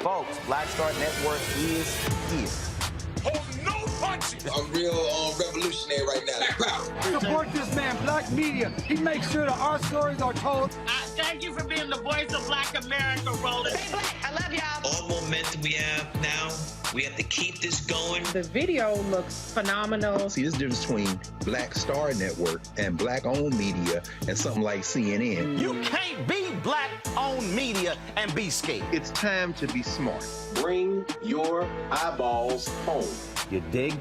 Folks, Black Star Network is here. Hold no punches. real revolutionary right now. Black power. Support this man, Black media. He makes sure that our stories are told. Thank you for being the voice of Black America, Roland. Stay black. I love y'all. All momentum we have now, we have to keep this going. The video looks phenomenal. See, there's a difference between Black Star Network and Black-owned media and something like CNN. You can't be Black-owned media and be scared. It's time to be smart. Bring your eyeballs home. You dig?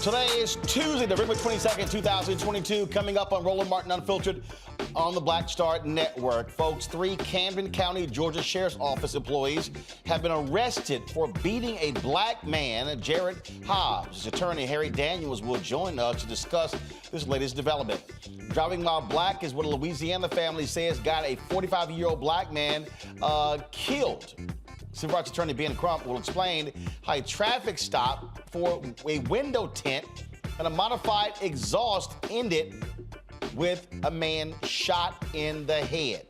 Today is Tuesday, November 22nd, 2022. Coming up on Roland Martin Unfiltered on the Black Star Network. Folks, 3 Camden County, Georgia Sheriff's Office employees have been arrested for beating a black man, Jarrett Hobbs. His attorney, Harry Daniels, will join us to discuss this latest development. Driving while black is what a Louisiana family says got a 45-year-old black man killed. Civil rights attorney Ben Crump will explain how a traffic stop for a window tint and a modified exhaust ended with a man shot in the head.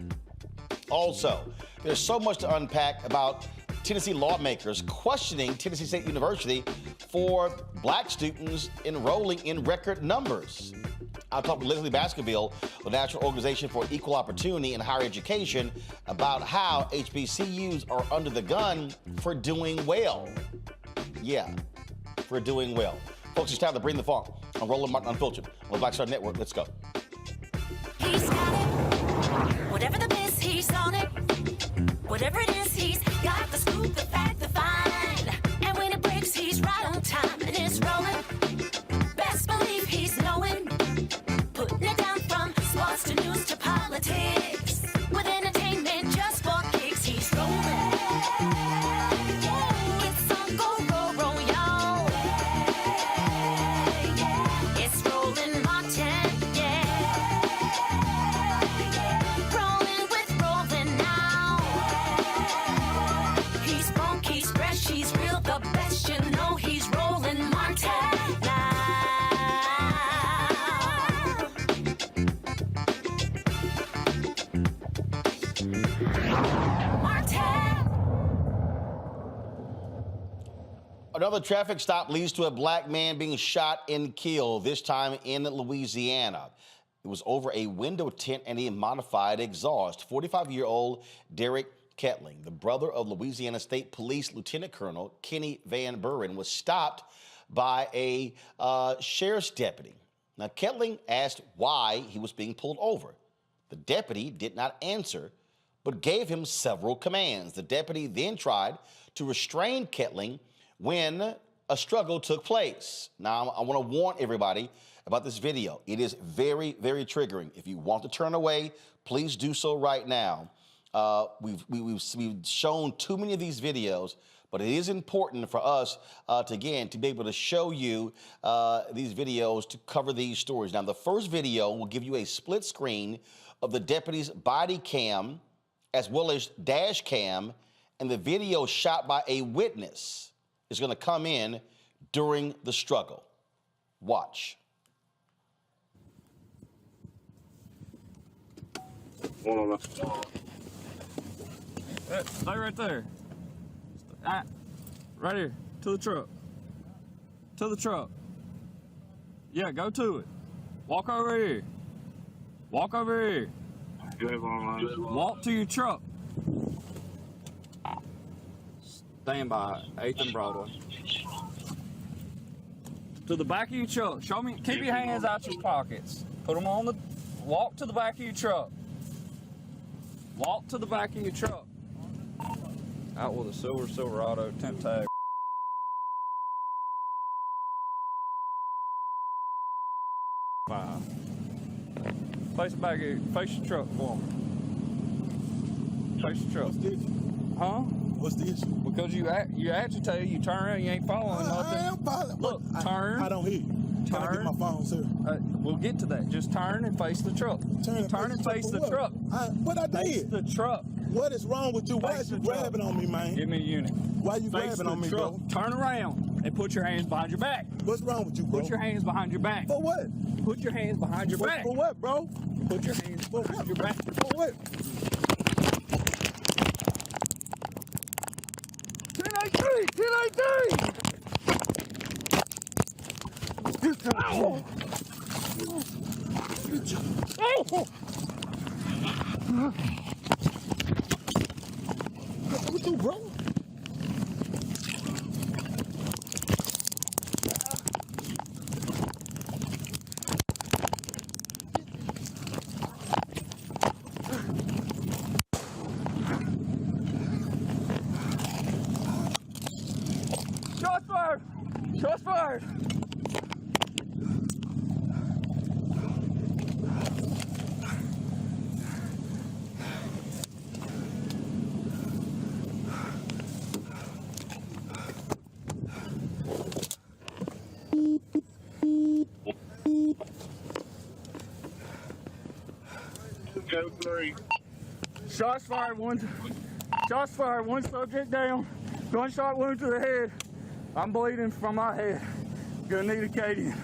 Also, there's so much to unpack about Tennessee lawmakers questioning Tennessee State University for black students enrolling in record numbers. I'll talk with Lezli Baskerville, the National Organization for Equal Opportunity in Higher Education, about how HBCUs are under the gun for doing well. Yeah, for doing well. Folks, it's time to bring the funk on Roland Martin Unfiltered on the Black Star Network. Let's go. He's got it. Whatever the miss, he's on it. Whatever it is, he's got the scoop, the fact, the find. And when it breaks, he's right on time and it's rolling. Best believe he's knowing. Putting it down from sports to news to politics. With entertainment just for kicks, he's rolling. It's on go, roll, y'all. It's Roland Martin, rolling with Roland now. He's funky, he's fresh, he's real, the best, you know he's Roland Martin now. Another traffic stop leads to a black man being shot and killed, this time in Louisiana. It was over a window tint and a modified exhaust. 45-year-old Derrick Kettling, the brother of Louisiana State Police Lieutenant Colonel Kenny Van Buren, was stopped by a sheriff's deputy. Now, Kettling asked why he was being pulled over. The deputy did not answer, but gave him several commands. The deputy then tried to restrain Kettling when a struggle took place. Now, I want to warn everybody about this video. It is very, very triggering. If you want to turn away, please do so right now. We've shown too many of these videos, but it is important for us to be able to show you these videos to cover these stories. Now, the first video will give you a split screen of the deputy's body cam as well as dash cam, and the video shot by a witness is going to come in during the struggle. Watch. Stay right there. Right here. To the truck. To the truck. Yeah, go to it. Walk over here. Walk over here. Walk to your truck. Stand by 8th and Broadway. To the back of your truck. Show me. Keep your hands out your pockets. Put them on the. Walk to the back of your truck. Walk to the back of your truck. Out with a Silverado temp tag. Five. Face back here. Face your truck for me. Face your truck. Huh? What's the issue? Because you agitated, you turn around, you ain't following nothing. I am following. Look, turn. I don't hear you. Can I get my phone, sir? We'll get to that. Just turn and face the truck. Turn and face the truck. What I did? Face the truck. What is wrong with you? Why is you grabbing on me, man? Give me a unit. Why you grabbing on me, bro? Turn around. And put your hands behind your back. What's wrong with you, bro? Put your hands behind your back. For what? Put your hands behind your back. For what, bro? Put your hands behind your back. For what? 10-8-3! 10-8-3! Ow! Oh! What you, bro? Shots fired! Shots fired! Go 3. Shots fired, one subject down, gunshot wound to the head. I'm bleeding from my head. Gonna need a Cadian.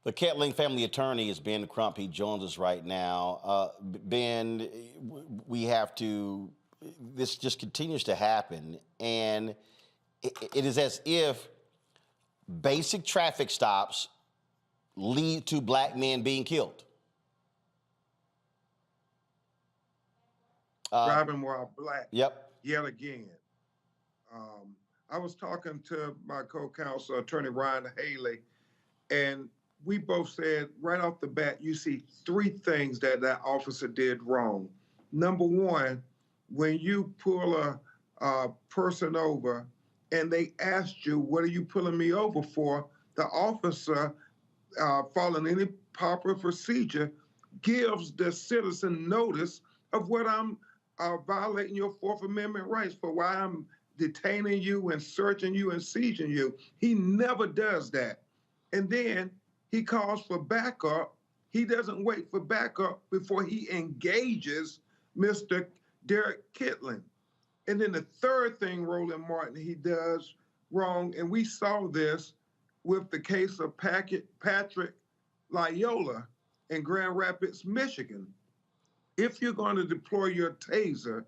The Kettling family attorney is Ben Crump. He joins us right now. Ben, this just continues to happen, and it is as if basic traffic stops lead to black men being killed. Driving while black. Yep. Yet again. I was talking to my co-counsel, Attorney Ryan Haley, and we both said right off the bat, you see 3 things that officer did wrong. Number 1, when you pull a person over and they asked you, what are you pulling me over for? The officer, following any proper procedure, gives the citizen notice of what I'm violating your 4th Amendment rights for, why I'm detaining you and searching you and seizing you. He never does that. And then he calls for backup. He doesn't wait for backup before he engages Mr. Derrick Kettling. And then the 3rd thing Roland Martin he does wrong, and we saw this with the case of Patrick Loyola in Grand Rapids, Michigan. If you're going to deploy your taser,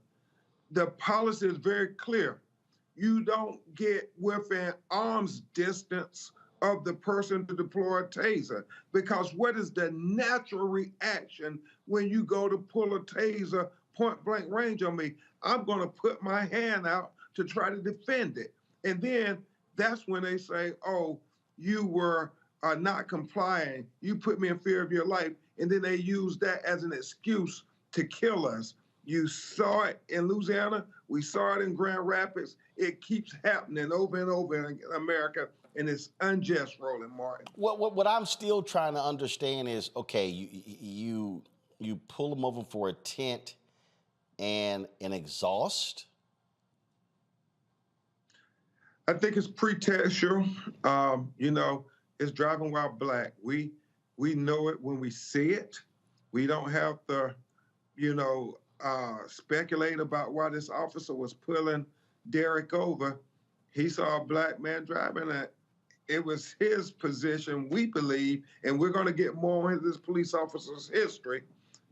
the policy is very clear. You don't get within arm's distance of the person to deploy a taser, because what is the natural reaction when you go to pull a taser point blank range on me? I'm going to put my hand out to try to defend it. And then that's when they say, oh, you were not complying. You put me in fear of your life. And then they use that as an excuse to kill us. You saw it in Louisiana. We saw it in Grand Rapids. It keeps happening over and over in America, and it's unjust, Roland Martin. What I'm still trying to understand is, okay, you pull them over for a tint and an exhaust? I think it's pretextual. It's driving while black. We know it when we see it. We don't have to, speculate about why this officer was pulling Derrick over. He saw a black man driving it. It was his position, we believe, and we're going to get more into this police officer's history,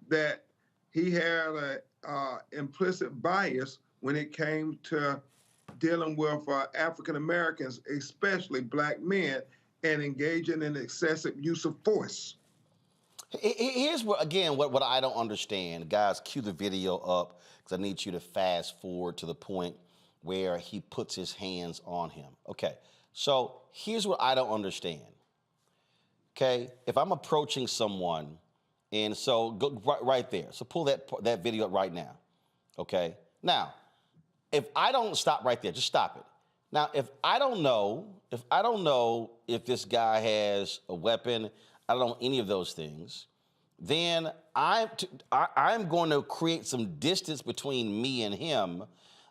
that he had an implicit bias when it came to dealing with African Americans, especially black men, and engaging in excessive use of force. Here's what I don't understand. Guys, cue the video up, because I need you to fast forward to the point where he puts his hands on him. Okay, so here's what I don't understand. Okay, if I'm approaching someone, and so go right there. So pull that video up right now. Okay, now, if I don't stop right there, just stop it. Now, if I don't know if this guy has a weapon, I don't know any of those things, then I'm going to create some distance between me and him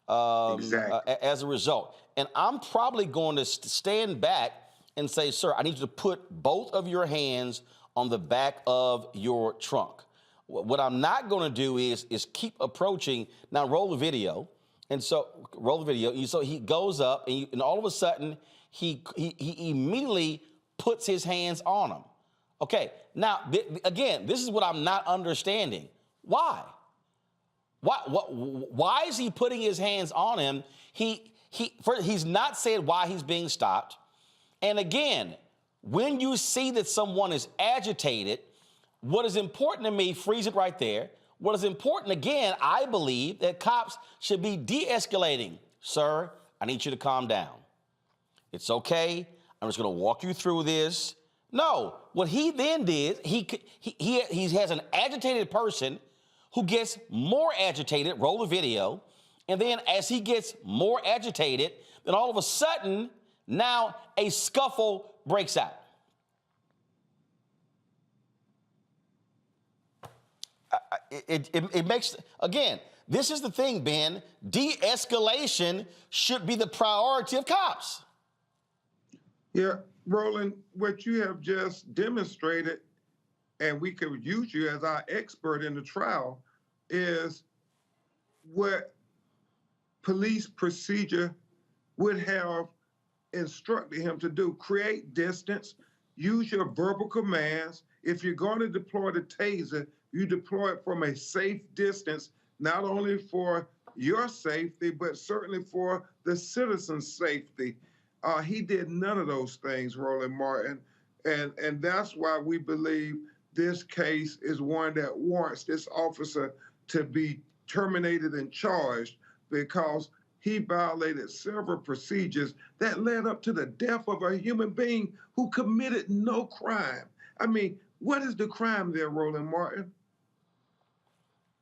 as a result. And I'm probably going to stand back and say, sir, I need you to put both of your hands on the back of your trunk. What I'm not going to do is keep approaching. Now, roll the video. And so, roll the video. So he goes up, and all of a sudden, he immediately puts his hands on him. Okay, now, again, this is what I'm not understanding. Why? Why is he putting his hands on him? He's not said why he's being stopped. And again, when you see that someone is agitated, what is important to me, freeze it right there. What is important, again, I believe that cops should be de-escalating. Sir, I need you to calm down. It's okay. I'm just going to walk you through this. No, what he then did, he has an agitated person who gets more agitated, roll the video, and then as he gets more agitated, then all of a sudden, now a scuffle breaks out. It makes, again, this is the thing, Ben, de-escalation should be the priority of cops. Yeah, Roland, what you have just demonstrated, and we could use you as our expert in the trial, is what police procedure would have instructed him to do. Create distance, use your verbal commands. If you're going to deploy the taser, you deploy it from a safe distance, not only for your safety, but certainly for the citizen's safety. He did none of those things, Roland Martin, and that's why we believe this case is one that warrants this officer to be terminated and charged, because he violated several procedures that led up to the death of a human being who committed no crime. I mean, what is the crime there, Roland Martin?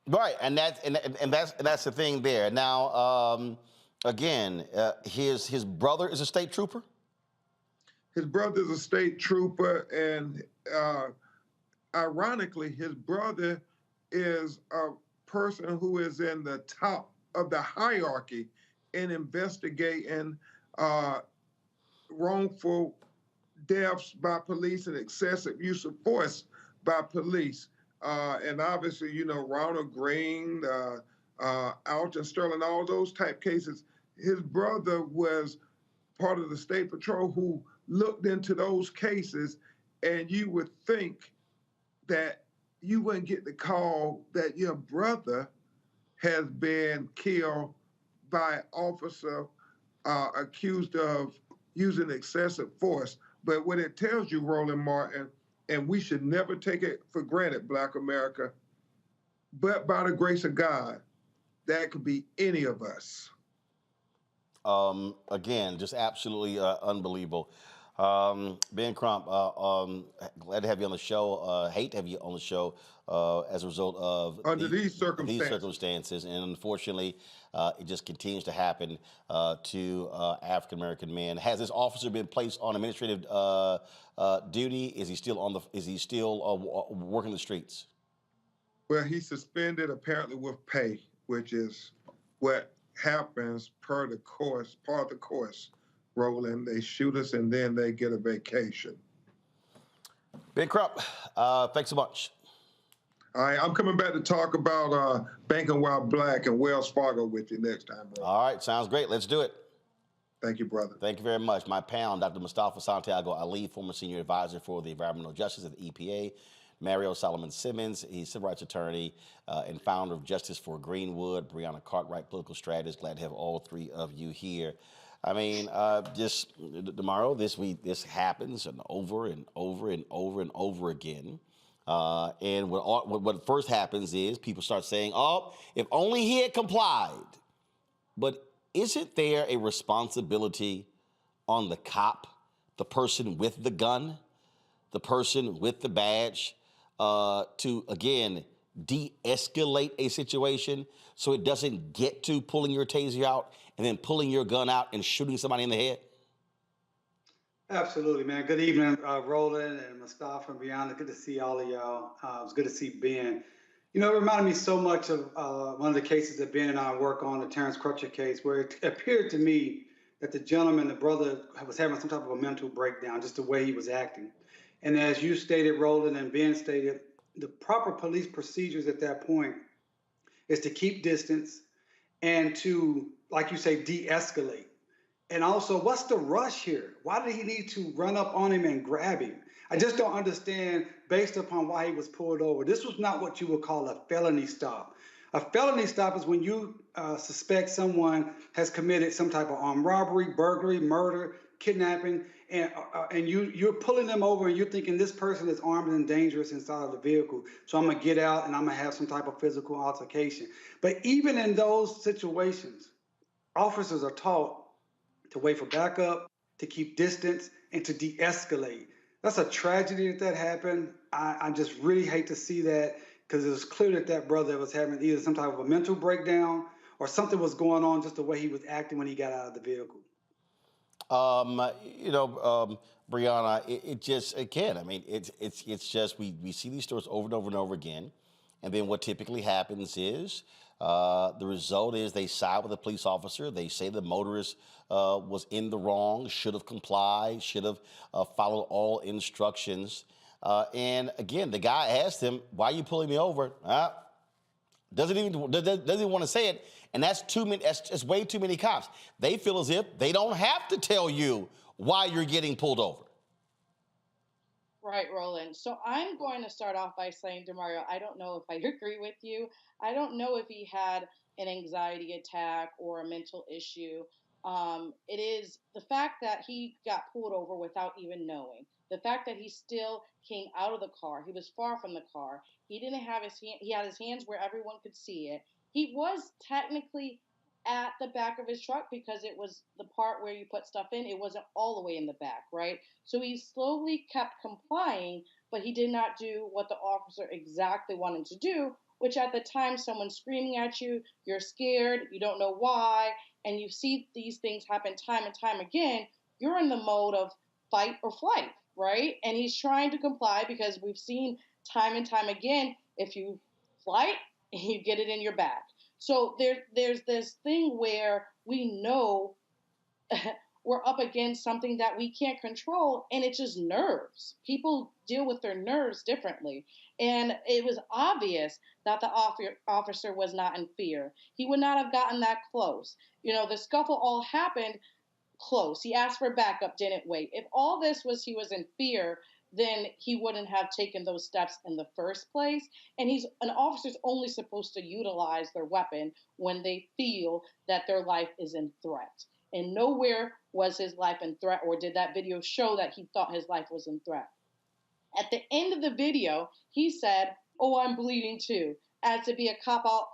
Right, and that's the thing there. Now, again, his brother is a state trooper? His brother is a state trooper, and ironically, his brother is a person who is in the top of the hierarchy in investigating wrongful deaths by police and excessive use of force by police. And obviously, you know, Ronald Green, Alton Sterling, all those type cases. His brother was part of the State Patrol who looked into those cases, and you would think that you wouldn't get the call that your brother has been killed by an officer accused of using excessive force. But what it tells you, Roland Martin, and we should never take it for granted, Black America, but by the grace of God, that could be any of us. Again, just absolutely unbelievable. Ben Crump, glad to have you on the show. Hate to have you on the show as a result of these circumstances. And unfortunately, it just continues to happen to African American men. Has this officer been placed on administrative duty? Is he still working the streets? Well, he's suspended apparently with pay, which is what happens part of the course, Roland. They shoot us and then they get a vacation. Ben Crump, thanks so much. All right, I'm coming back to talk about Banking While Black and Wells Fargo with you next time, bro. All right, sounds great. Let's do it. Thank you, brother. Thank you very much. My pound, Dr. Mustafa Santiago Ali, former senior advisor for the Environmental Justice at the EPA. Mario Solomon Simmons, he's civil rights attorney and founder of Justice for Greenwood. Brianna Cartwright, political strategist. Glad to have all three of you here. I mean, just tomorrow, this week, this happens and over and over and over and over again. And what first happens is people start saying, oh, if only he had complied. But isn't there a responsibility on the cop, the person with the gun, the person with the badge, to, again, de-escalate a situation so it doesn't get to pulling your taser out and then pulling your gun out and shooting somebody in the head? Absolutely, man. Good evening, Roland and Mustafa and Brianna. Good to see all of y'all. It was good to see Ben. You know, it reminded me so much of one of the cases that Ben and I work on, the Terrence Crutcher case, where it appeared to me that the gentleman, the brother, was having some type of a mental breakdown, just the way he was acting. And as you stated, Roland, and Ben stated, the proper police procedures at that point is to keep distance and to, like you say, de-escalate? And also, what's the rush here? Why did he need to run up on him and grab him? I just don't understand based upon why he was pulled over. This was not what you would call a felony stop. A felony stop is when you suspect someone has committed some type of armed robbery, burglary, murder, kidnapping, and you're pulling them over and you're thinking this person is armed and dangerous inside of the vehicle. So I'm gonna get out and I'm gonna have some type of physical altercation. But even in those situations, officers are taught to wait for backup, to keep distance, and to de-escalate. That's a tragedy that happened. I just really hate to see that, because it was clear that that brother was having either some type of a mental breakdown or something was going on, just the way he was acting when he got out of the vehicle. Brianna, it just, again, I mean, it's just, we see these stories over and over and over again. And then what typically happens is the result is they side with the police officer. They say the motorist was in the wrong, should have complied, should have followed all instructions. And again, the guy asked him, "Why are you pulling me over?" Doesn't even want to say it. And that's too many. That's way too many cops. They feel as if they don't have to tell you why you're getting pulled over. Right, Roland. So I'm going to start off by saying, DeMario, I don't know if I agree with you. I don't know if he had an anxiety attack or a mental issue. It is the fact that he got pulled over without even knowing. The fact that he still came out of the car. He was far from the car. He didn't have his hand. He had his hands where everyone could see it. He was technically at the back of his truck because it was the part where you put stuff in. It wasn't all the way in the back, right? So he slowly kept complying, but he did not do what the officer exactly wanted to do, which at the time someone's screaming at you, you're scared, you don't know why, and you see these things happen time and time again, you're in the mode of fight or flight, right? And he's trying to comply because we've seen time and time again, if you flight, you get it in your back. So there's this thing where we know we're up against something that we can't control, and it's just nerves. People deal with their nerves differently. And it was obvious that the officer was not in fear. He would not have gotten that close. You know, the scuffle all happened close. He asked for backup, didn't wait. If all this was he was in fear, then he wouldn't have taken those steps in the first place. And an officer's only supposed to utilize their weapon when they feel that their life is in threat. And nowhere was his life in threat, or did that video show that he thought his life was in threat. At the end of the video, he said, "Oh, I'm bleeding too," as to be a cop-out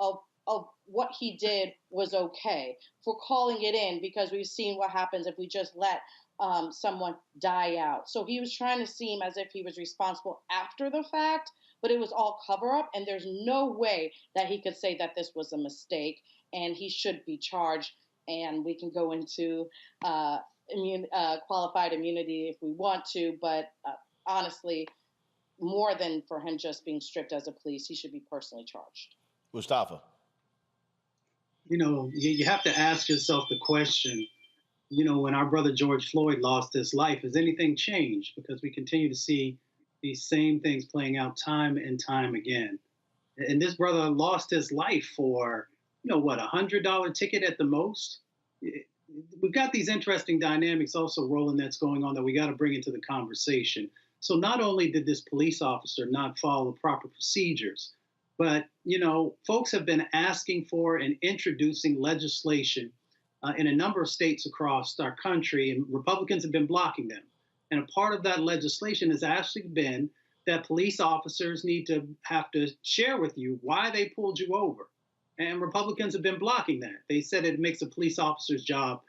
of what he did was okay, for calling it in, because we've seen what happens if we just let someone die out. So he was trying to seem as if he was responsible after the fact, but it was all cover-up, and there's no way that he could say that this was a mistake, and he should be charged. And we can go into qualified immunity if we want to, but honestly, more than for him just being stripped as a police, he should be personally charged. Mustafa. You know, you have to ask yourself the question, you know, when our brother George Floyd lost his life, has anything changed? Because we continue to see these same things playing out time and time again. And this brother lost his life for, you know, what, $100 ticket at the most? We've got these interesting dynamics also, Roland, that's going on that we got to bring into the conversation. So not only did this police officer not follow the proper procedures, but, you know, folks have been asking for and introducing legislation in a number of states across our country, and Republicans have been blocking them. And a part of that legislation has actually been that police officers have to share with you why they pulled you over. And Republicans have been blocking that. They said it makes a police officer's job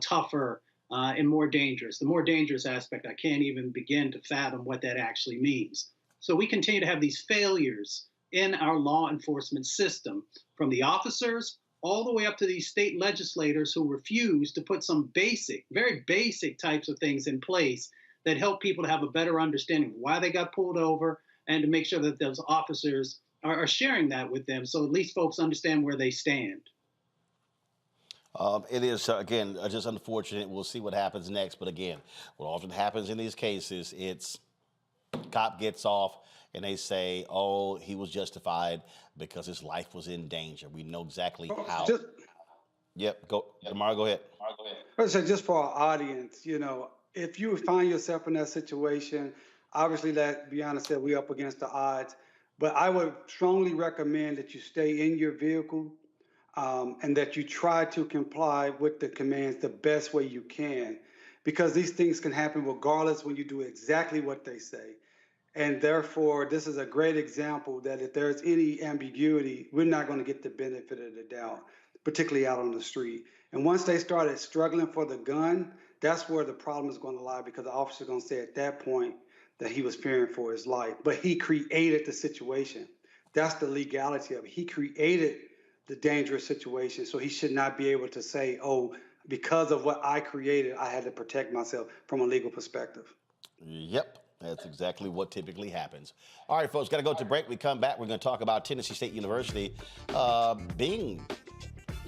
tougher and more dangerous. The more dangerous aspect, I can't even begin to fathom what that actually means. So we continue to have these failures in our law enforcement system, from the officers all the way up to these state legislators who refuse to put some basic, very basic types of things in place that help people to have a better understanding of why they got pulled over, and to make sure that those officers are sharing that with them, so at least folks understand where they stand. It is, again, just unfortunate. We'll see what happens next. But again, what often happens in these cases, it's cop gets off and they say, oh, he was justified because his life was in danger. We know exactly how. Yep. Tomorrow, go ahead. So just for our audience, if you find yourself in that situation, obviously, like Brianna said, we're up against the odds. But I would strongly recommend that you stay in your vehicle and that you try to comply with the commands the best way you can, because these things can happen regardless when you do exactly what they say. And therefore, this is a great example that if there's any ambiguity, we're not going to get the benefit of the doubt, particularly out on the street. And once they started struggling for the gun, that's where the problem is going to lie, because the officer is going to say at that point that he was fearing for his life. But he created the situation. That's the legality of it. He created the dangerous situation, so he should not be able to say, oh, because of what I created, I had to protect myself from a legal perspective. Yep. That's exactly what typically happens. All right, folks, got to go to break. We come back. We're going to talk about Tennessee State University being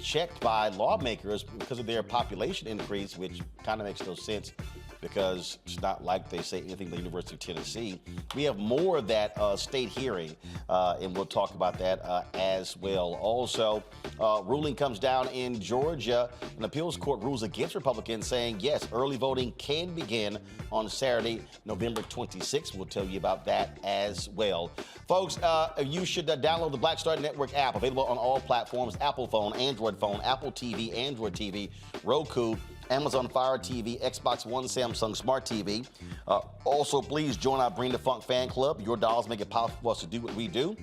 checked by lawmakers because of their population increase, which kind of makes no sense because it's not like they say anything to the University of Tennessee. We have more of that state hearing, and we'll talk about that as well. Also, ruling comes down in Georgia. An appeals court rules against Republicans, saying, yes, early voting can begin on Saturday, November 26th. We'll tell you about that as well. Folks, you should download the Black Star Network app, available on all platforms: Apple phone, Android phone, Apple TV, Android TV, Roku, Amazon Fire TV, Xbox One, Samsung Smart TV. Also, please join our Bring the Funk fan club. Your dollars make it possible for us to do what we do.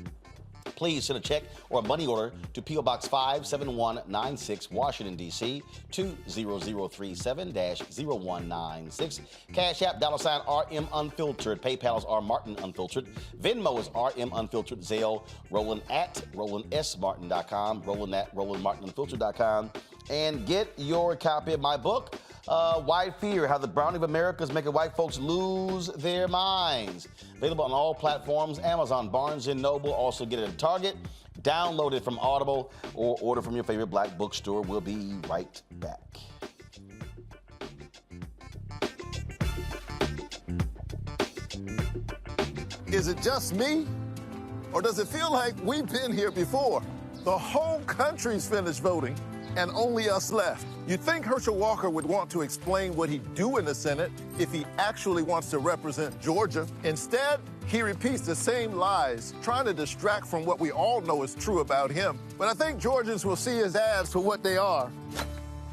Please send a check or a money order to P.O. Box 57196, Washington, D.C., 20037-0196. Cash App, $RM Unfiltered. PayPal is R Martin Unfiltered. Venmo is RM Unfiltered. Zelle, Roland at RolandSMartin.com. Roland at RolandMartinUnfiltered.com. And get your copy of my book, White Fear, How the Browning of America is Making White Folks Lose Their Minds. Available on all platforms: Amazon, Barnes & Noble. Also get it at Target. Download it from Audible or order from your favorite black bookstore. We'll be right back. Is it just me? Or does it feel like we've been here before? The whole country's finished voting, and only us left. You'd think Herschel Walker would want to explain what he'd do in the Senate if he actually wants to represent Georgia. Instead, he repeats the same lies, trying to distract from what we all know is true about him. But I think Georgians will see his ads for what they are.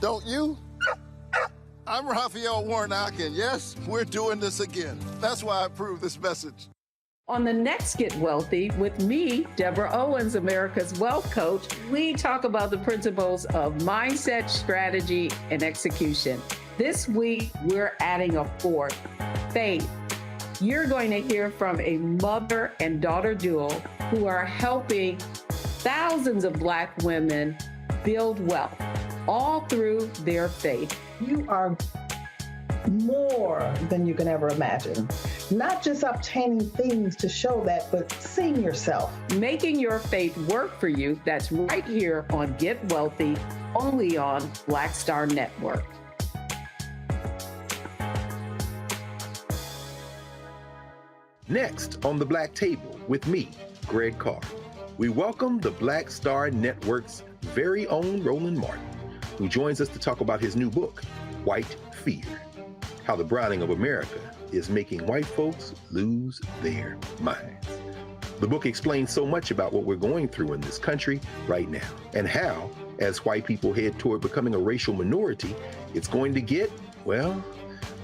Don't you? I'm Raphael Warnock, and yes, we're doing this again. That's why I approve this message. On the next Get Wealthy with me, Deborah Owens, America's Wealth Coach, we talk about the principles of mindset, strategy, and execution. This week, we're adding a fourth: faith. You're going to hear from a mother and daughter duo who are helping thousands of Black women build wealth, all through their faith. You are more than you can ever imagine. Not just obtaining things to show that, but seeing yourself. Making your faith work for you. That's right here on Get Wealthy, only on Black Star Network. Next on the Black Table with me, Greg Carr, we welcome the Black Star Network's very own Roland Martin, who joins us to talk about his new book, White Fear, How the Browning of America is Making White Folks Lose Their Minds. The book explains so much about what we're going through in this country right now, and how, as white people head toward becoming a racial minority, it's going to get, well,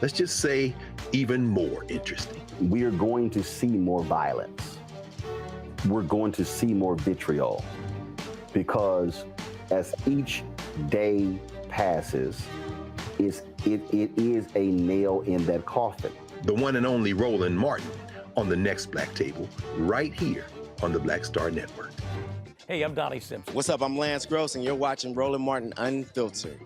let's just say, even more interesting. We are going to see more violence. We're going to see more vitriol, because as each day passes, it is a nail in that coffin. The one and only Roland Martin on the next Black Table, right here on the Black Star Network. Hey, I'm Donnie Simpson. What's up? I'm Lance Gross, and you're watching Roland Martin Unfiltered.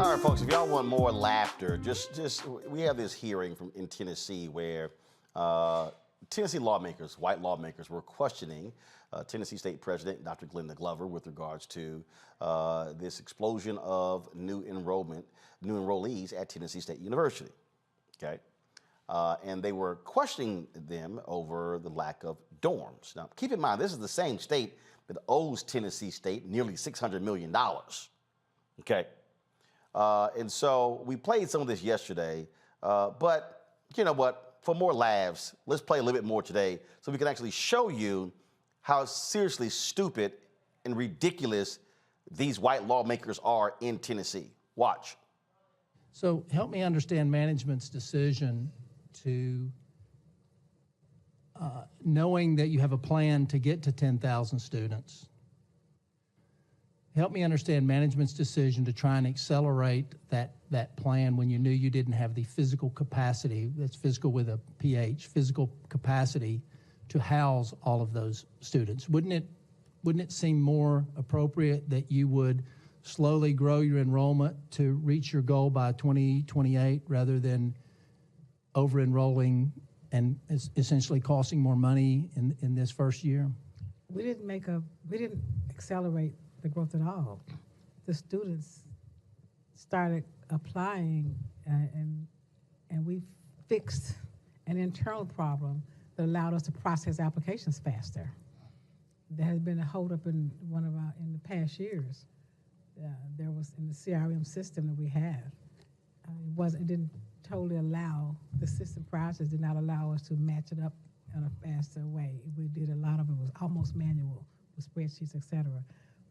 All right, folks, if y'all want more laughter, we have this hearing in Tennessee where Tennessee lawmakers, white lawmakers, were questioning Tennessee State President Dr. Glenda Glover with regards to this explosion of new enrollees at Tennessee State University. Okay, and they were questioning them over the lack of dorms. Now, keep in mind, this is the same state that owes Tennessee State nearly $600 million. Okay. And so we played some of this yesterday, but you know what? For more laughs, let's play a little bit more today so we can actually show you how seriously stupid and ridiculous these white lawmakers are in Tennessee. Watch. So help me understand management's decision to, knowing that you have a plan to get to 10,000 students, help me understand management's decision to try and accelerate that plan when you knew you didn't have the physical capacity, that's physical with a PH, physical capacity to house all of those students. Wouldn't it seem more appropriate that you would slowly grow your enrollment to reach your goal by 2028 rather than over-enrolling and essentially costing more money in this first year? We didn't accelerate the growth at all. The students started applying and we fixed an internal problem that allowed us to process applications faster. There has been a holdup in the past years. There was in the CRM system that we had. It didn't totally allow, the system process did not allow us to match it up in a faster way. We did a lot of it was almost manual with spreadsheets, et cetera.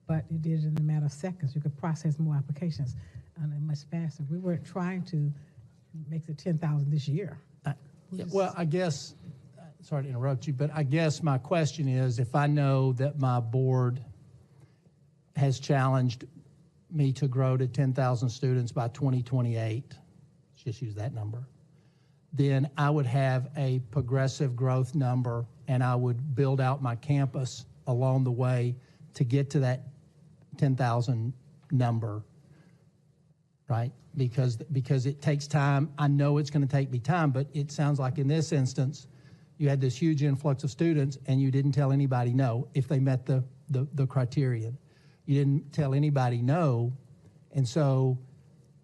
But it did it in a matter of seconds. You could process more applications much faster. We weren't trying to make the 10,000 this year. Well, I guess, sorry to interrupt you, but I guess my question is, if I know that my board has challenged me to grow to 10,000 students by 2028, let's just use that number, then I would have a progressive growth number and I would build out my campus along the way to get to that 10,000 number, right? Because it takes time. I know it's going to take me time, but it sounds like in this instance, you had this huge influx of students and you didn't tell anybody no if they met the criterion. You didn't tell anybody no, and so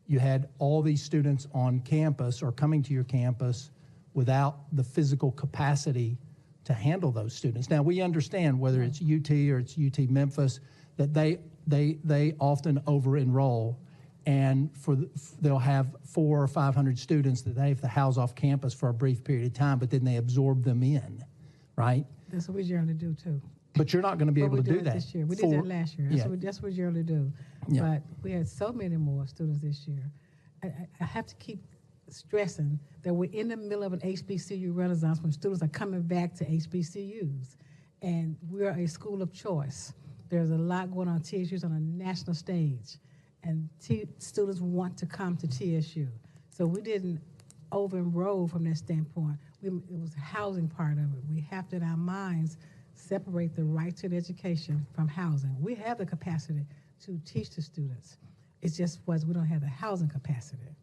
you had all these students on campus or coming to your campus without the physical capacity to handle those students. Now, we understand whether it's UT or it's UT Memphis that they often over-enroll, and they'll have 400 or 500 students that they have to house off campus for a brief period of time, but then they absorb them in, right? That's what we generally do too. But you're not going to be able to do that this year. We did that last year. That's what we generally do. Yeah. But we had so many more students this year. I have to keep stressing that we're in the middle of an HBCU renaissance when students are coming back to HBCUs. And we are a school of choice. There's a lot going on TSU's on a national stage. And students want to come to TSU. So we didn't over-enroll from that standpoint. It was the housing part of it. We have to, in our minds, separate the right to an education from housing. We have the capacity to teach the students. It's just we don't have the housing capacity.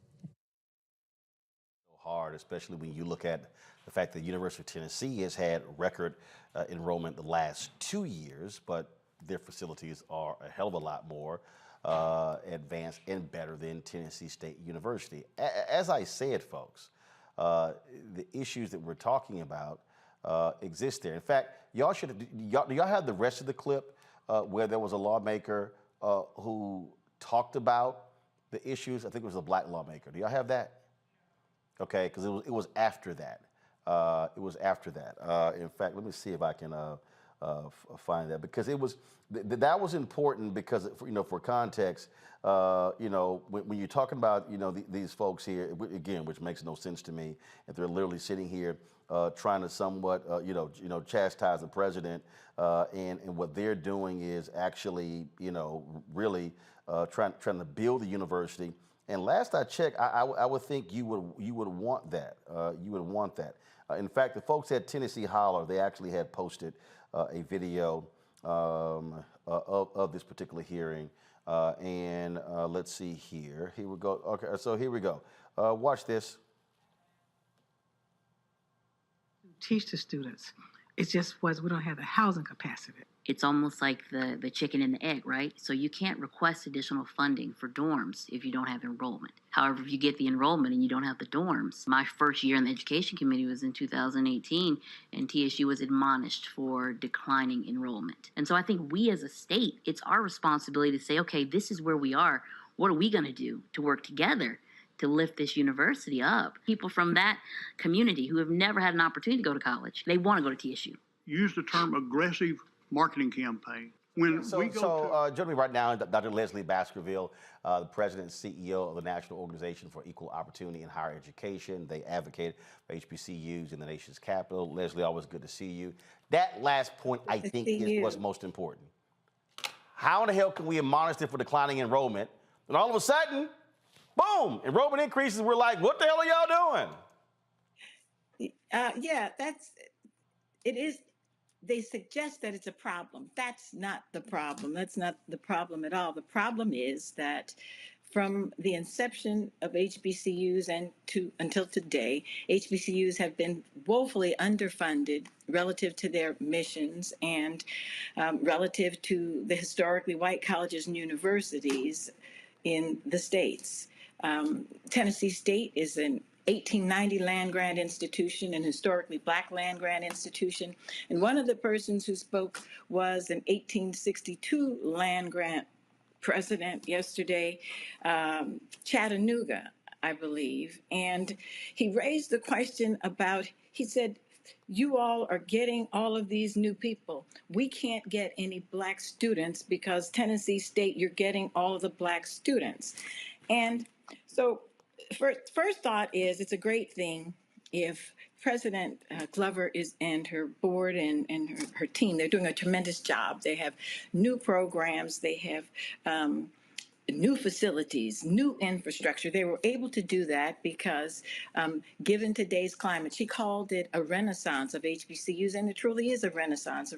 Hard, especially when you look at the fact that the University of Tennessee has had record enrollment the last 2 years, but their facilities are a hell of a lot more advanced and better than Tennessee State University. As I said, folks, the issues that we're talking about exist there. In fact, do y'all have the rest of the clip where there was a lawmaker who talked about the issues? I think it was a black lawmaker. Do y'all have that? Okay, because it was after that. It was after that. In fact, let me see if I can find that, because it was that was important because for context, when you're talking about these folks here again, which makes no sense to me, if they're literally sitting here trying to somewhat chastise the president, and what they're doing is actually really trying to build the university. And last I checked, I would think you would want that. You would want that. In fact, the folks at Tennessee Holler, they actually had posted a video of this particular hearing. And let's see here. Here we go. Okay, so here we go. Watch this. Teach the students. It just was we don't have the housing capacity. It's almost like the chicken and the egg, right? So you can't request additional funding for dorms if you don't have enrollment. However, if you get the enrollment and you don't have the dorms, my first year in the education committee was in 2018, and TSU was admonished for declining enrollment. And so I think we as a state, it's our responsibility to say, okay, this is where we are. What are we going to do to work together to lift this university up? People from that community who have never had an opportunity to go to college, they want to go to TSU. Use the term aggressive marketing campaign. When we go joining me right now is Dr. Lezli Baskerville, the president and CEO of the National Organization for Equal Opportunity in Higher Education. They advocate for HBCUs in the nation's capital. Leslie, always good to see you. That last point, I think, is what's most important. How in the hell can we admonish them for declining enrollment, and all of a sudden, boom, enrollment increases? We're like, what the hell are y'all doing? Yeah, it is. They suggest that it's a problem. That's not the problem. That's not the problem at all. The problem is that from the inception of HBCUs and until today, HBCUs have been woefully underfunded relative to their missions and relative to the historically white colleges and universities in the states. Tennessee State is an 1890 land grant institution, an historically black land grant institution. And one of the persons who spoke was an 1862 land grant president yesterday, Chattanooga, I believe. And he raised the question about, he said, you all are getting all of these new people. We can't get any black students because Tennessee State, you're getting all of the black students. And so first thought is it's a great thing if President Glover and her board and her team, they're doing a tremendous job. They have new programs, they have new facilities, new infrastructure. They were able to do that because given today's climate, she called it a renaissance of HBCUs, and it truly is a renaissance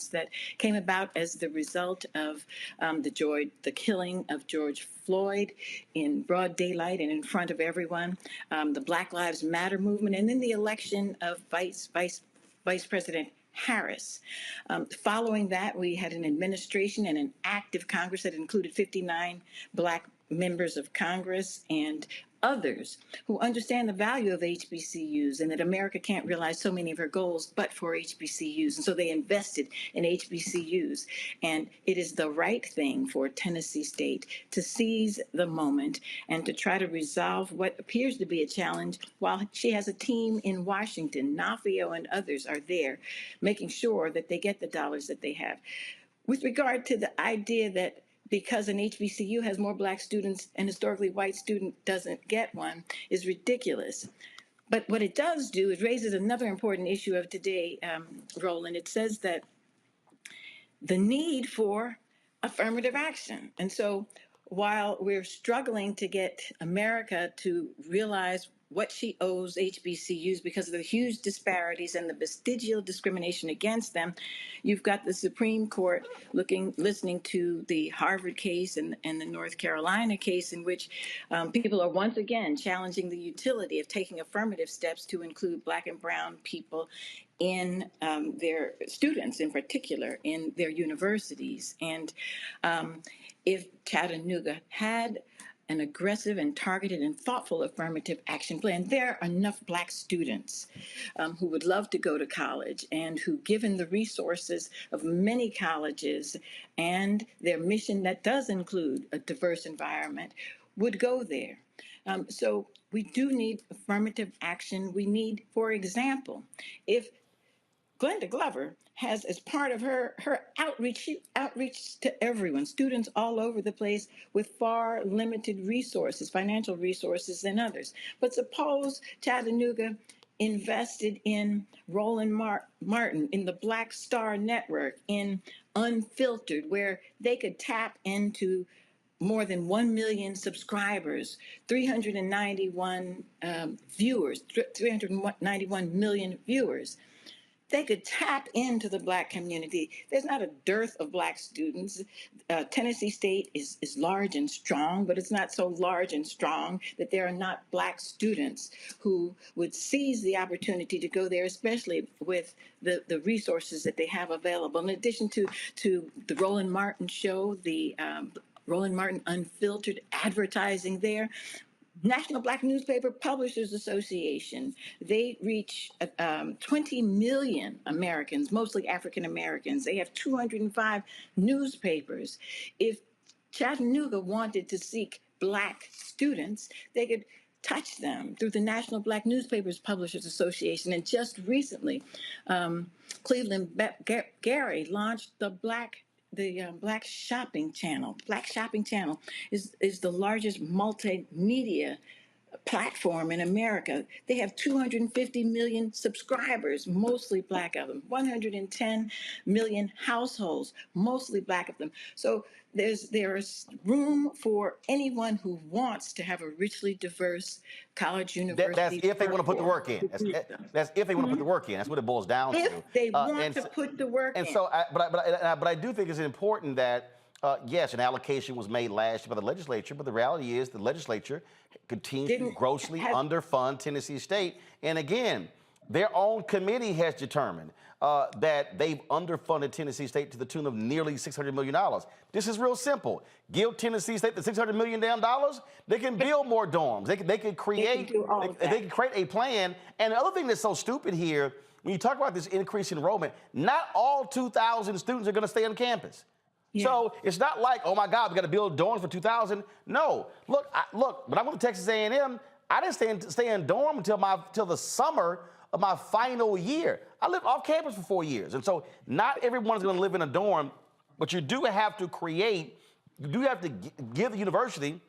that came about as the result of the killing of George Floyd in broad daylight and in front of everyone, the Black Lives Matter movement, and then the election of Vice President Harris. Following that, we had an administration and an active Congress that included 59 black members of Congress and others who understand the value of HBCUs and that America can't realize so many of her goals but for HBCUs. And so they invested in HBCUs. And it is the right thing for Tennessee State to seize the moment and to try to resolve what appears to be a challenge while she has a team in Washington. Nafio and others are there making sure that they get the dollars that they have. With regard to the idea that because an HBCU has more black students, an historically white student doesn't get one, is ridiculous. But what it does do, it raises another important issue of today, Roland. It says that the need for affirmative action. And so while we're struggling to get America to realize what she owes HBCUs because of the huge disparities and the vestigial discrimination against them, you've got the Supreme Court listening to the Harvard case and the North Carolina case in which people are once again challenging the utility of taking affirmative steps to include black and brown people in their students, in particular, in their universities. And if Chattanooga had an aggressive and targeted and thoughtful affirmative action plan, there are enough black students who would love to go to college and who, given the resources of many colleges and their mission that does include a diverse environment, would go there. So we do need affirmative action. We need, for example, if Glenda Glover has, as part of her outreach to everyone, students all over the place with far limited resources, financial resources than others. But suppose Chattanooga invested in Roland Martin, in the Black Star Network, in Unfiltered, where they could tap into more than 1 million subscribers, 391 viewers, 391 million viewers. they could tap into the Black community. There's not a dearth of Black students. Tennessee State is large and strong, but it's not so large and strong that there are not Black students who would seize the opportunity to go there, especially with the resources that they have available. In addition to the Roland Martin show, the Roland Martin Unfiltered advertising there, National Black Newspaper Publishers Association, they reach 20 million Americans, mostly African Americans. They have 205 newspapers. If Chattanooga wanted to seek Black students, they could touch them through the National Black Newspapers Publishers Association. And just recently, Cleveland Gary launched the Black Shopping Channel. Black Shopping Channel is the largest multimedia platform in America. They have 250 million subscribers, mostly Black of them, 110 million households, mostly Black of them. So there's room for anyone who wants to have a richly diverse college university. That's if they want to put the work in. That's if they want to put the work in. That's what it boils down to. If they want to put the work in. And so, but I do think it's important that, yes, an allocation was made last year by the legislature, but the reality is the legislature continues to grossly underfund Tennessee State. And again, their own committee has determined that they've underfunded Tennessee State to the tune of nearly $600 million. This is real simple. Give Tennessee State the $600 million, they can build more dorms. They can create, they can create a plan. And the other thing that's so stupid here, when you talk about this increased enrollment, not all 2,000 students are going to stay on campus. Yeah. So it's not like, oh my God, we got to build dorms for 2,000. No, look, when I went to Texas A&M, I didn't stay in dorm until the summer of my final year. I lived off campus for 4 years. And so not everyone's going to live in a dorm, but you do have to give the university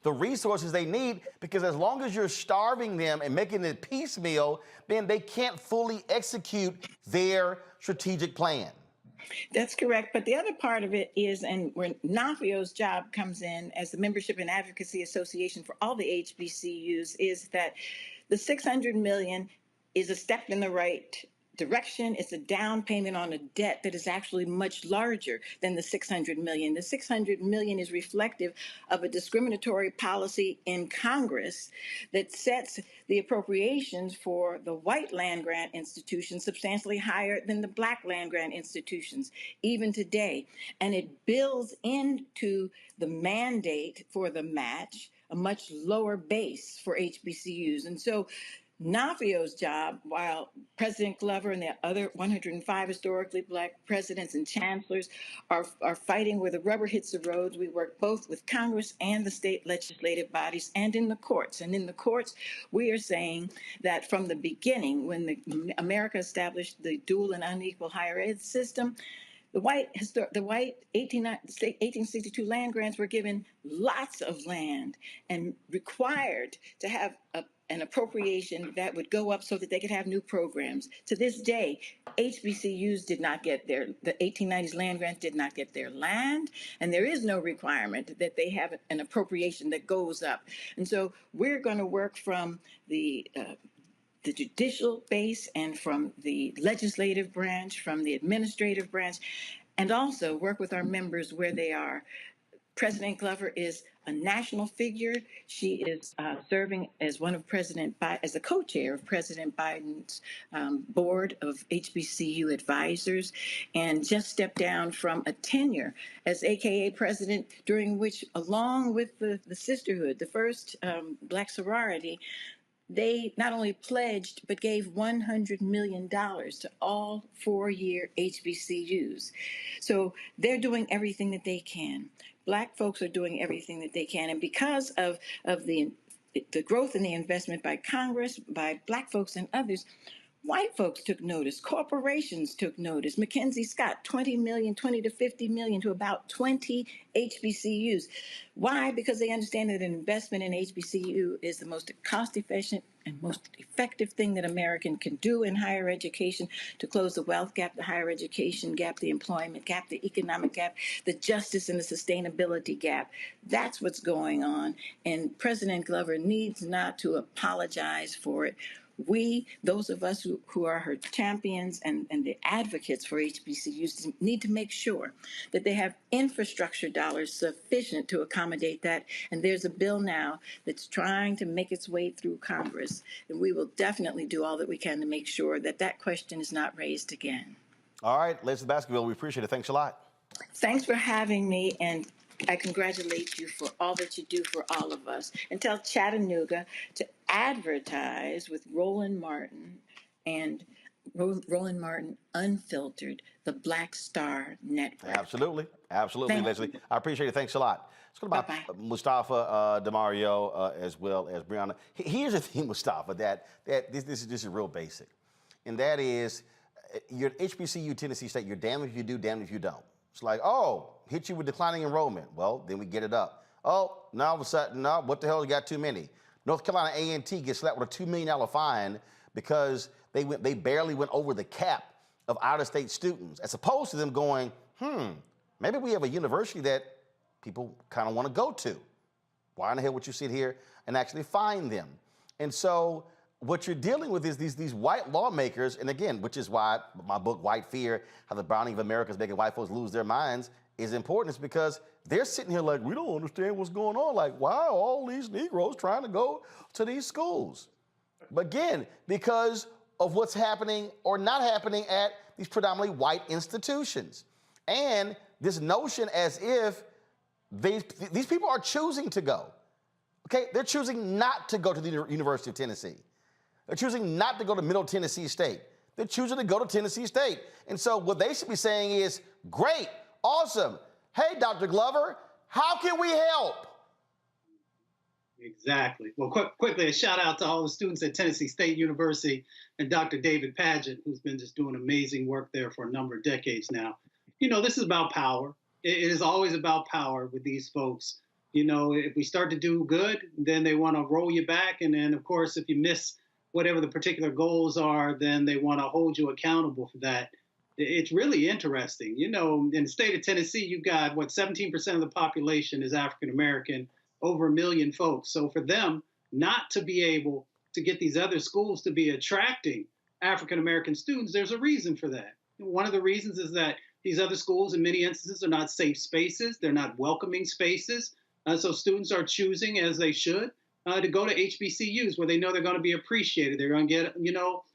the resources they need, because as long as you're starving them and making it piecemeal, then they can't fully execute their strategic plan. That's correct. But the other part of it is, and where NAFIO's job comes in as the Membership and Advocacy Association for all the HBCUs, is that the $600 million is a step in the right direction. It's a down payment on a debt that is actually much larger than the $600 million. The $600 million is reflective of a discriminatory policy in Congress that sets the appropriations for the white land-grant institutions substantially higher than the Black land-grant institutions, even today. And it builds into the mandate for the match a much lower base for HBCUs. And so NAFIO's job, while President Glover and the other 105 historically Black presidents and chancellors are fighting where the rubber hits the road, we work both with Congress and the state legislative bodies and in the courts. And in the courts, we are saying that from the beginning, when America established the dual and unequal higher ed system, the white 1862 land grants were given lots of land and required to have an appropriation that would go up so that they could have new programs. To this day, HBCUs did not get the 1890s land grants did not get their land, and there is no requirement that they have an appropriation that goes up. And so we're going to work from the judicial base and from the legislative branch, from the administrative branch, and also work with our members where they are. President Glover is a national figure. She is serving as as the co-chair of President Biden's board of HBCU advisors, and just stepped down from a tenure as AKA president, during which, along with the sisterhood, the first Black sorority, they not only pledged, but gave $100 million to all four-year HBCUs. So they're doing everything that they can. Black folks are doing everything that they can. And because of the growth in the investment by Congress, by Black folks and others, white folks took notice. Corporations took notice. Mackenzie Scott, 20 to 50 million to about 20 HBCUs. Why? Because they understand that an investment in HBCU is the most cost-efficient and most effective thing that American can do in higher education to close the wealth gap, the higher education gap, the employment gap, the economic gap, the justice and the sustainability gap. That's what's going on. And President Glover needs not to apologize for it. We, those of us who are her champions and the advocates for HBCUs, need to make sure that they have infrastructure dollars sufficient to accommodate that. And there's a bill now that's trying to make its way through Congress. And we will definitely do all that we can to make sure that that question is not raised again. All right, Lezli Baskerville, we appreciate it. Thanks a lot. Thanks for having me, and I congratulate you for all that you do for all of us. And tell Chattanooga to advertise with Roland Martin and Roland Martin Unfiltered, the Black Star Network. Absolutely. Absolutely, Thank Lezli. I appreciate it. Thanks a lot. Let's go about Mustafa DeMario as well as Brianna. Here's the thing, Mustafa, that this is real basic. And that is, you're at HBCU, Tennessee State, you're damned if you do, damned if you don't. It's like, oh, hit you with declining enrollment. Well, then we get it up. Oh, now all of a sudden, no, what the hell, you got too many. North Carolina A&T gets slapped with a $2 million fine because they barely went over the cap of out-of-state students, as opposed to them going, maybe we have a university that people kind of want to go to. Why in the hell would you sit here and actually fine them? And so what you're dealing with is these white lawmakers, and again, which is why my book, White Fear, How the Browning of America is Making White Folks Lose Their Minds, is important. Is because they're sitting here like, we don't understand what's going on. Like, why are all these Negroes trying to go to these schools? But again, because of what's happening or not happening at these predominantly white institutions. And this notion as if these people are choosing to go. Okay, they're choosing not to go to the University of Tennessee. They're choosing not to go to Middle Tennessee State. They're choosing to go to Tennessee State. And so what they should be saying is, great, awesome. Hey, Dr. Glover, how can we help? Exactly. Well, quickly, a shout out to all the students at Tennessee State University and Dr. David Padgett, who's been just doing amazing work there for a number of decades now. You know, this is about power. It is always about power with these folks. You know, if we start to do good, then they want to roll you back. And then, of course, if you miss whatever the particular goals are, then they want to hold you accountable for that. It's really interesting. You know, in the state of Tennessee, you've got, 17% of the population is African-American, over 1 million folks. So for them not to be able to get these other schools to be attracting African-American students, there's a reason for that. One of the reasons is that these other schools, in many instances, are not safe spaces. They're not welcoming spaces. So students are choosing, as they should, to go to HBCUs where they know they're going to be appreciated. They're going to get,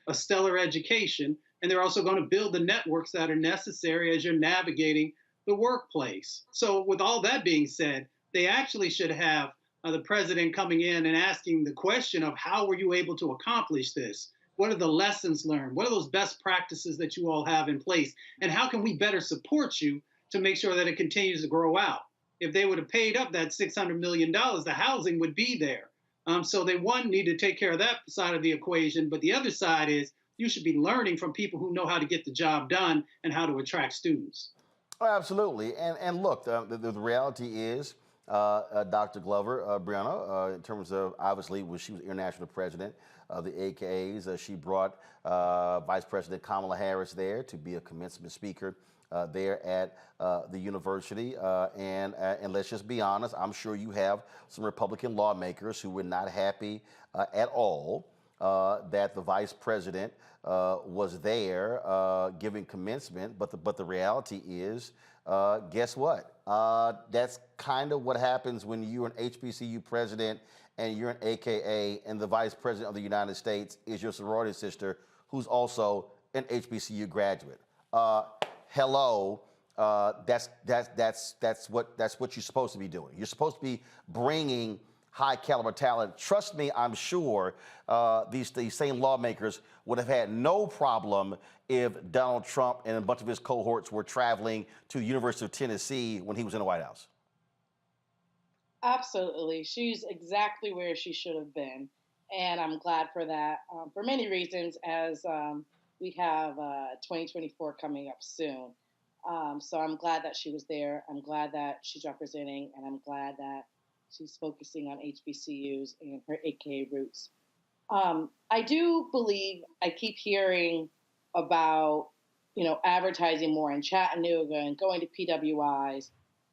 a stellar education. And they're also going to build the networks that are necessary as you're navigating the workplace. So with all that being said, they actually should have the president coming in and asking the question of how were you able to accomplish this? What are the lessons learned? What are those best practices that you all have in place? And how can we better support you to make sure that it continues to grow out? If they would have paid up that $600 million, the housing would be there. So they, need to take care of that side of the equation. But the other side is you should be learning from people who know how to get the job done and how to attract students. Oh, absolutely. And look, the reality is, Dr. Glover, Brianna, in terms of, obviously, she was international president of the AKAs. She brought Vice President Kamala Harris there to be a commencement speaker there at the university. And let's just be honest, I'm sure you have some Republican lawmakers who were not happy at all that the vice president was there giving commencement. But the reality is, guess what? That's kind of what happens when you're an HBCU president and you're an AKA and the vice president of the United States is your sorority sister who's also an HBCU graduate. Hello, that's what you're supposed to be doing. You're supposed to be bringing high caliber talent. Trust me, I'm sure these same lawmakers would have had no problem if Donald Trump and a bunch of his cohorts were traveling to the University of Tennessee when he was in the White House. Absolutely. She's exactly where she should have been. And I'm glad for that for many reasons, as we have 2024 coming up soon. So I'm glad that she was there. I'm glad that she's representing, and I'm glad that she's focusing on HBCUs and her AKA roots. I do believe I keep hearing about, advertising more in Chattanooga and going to PWIs.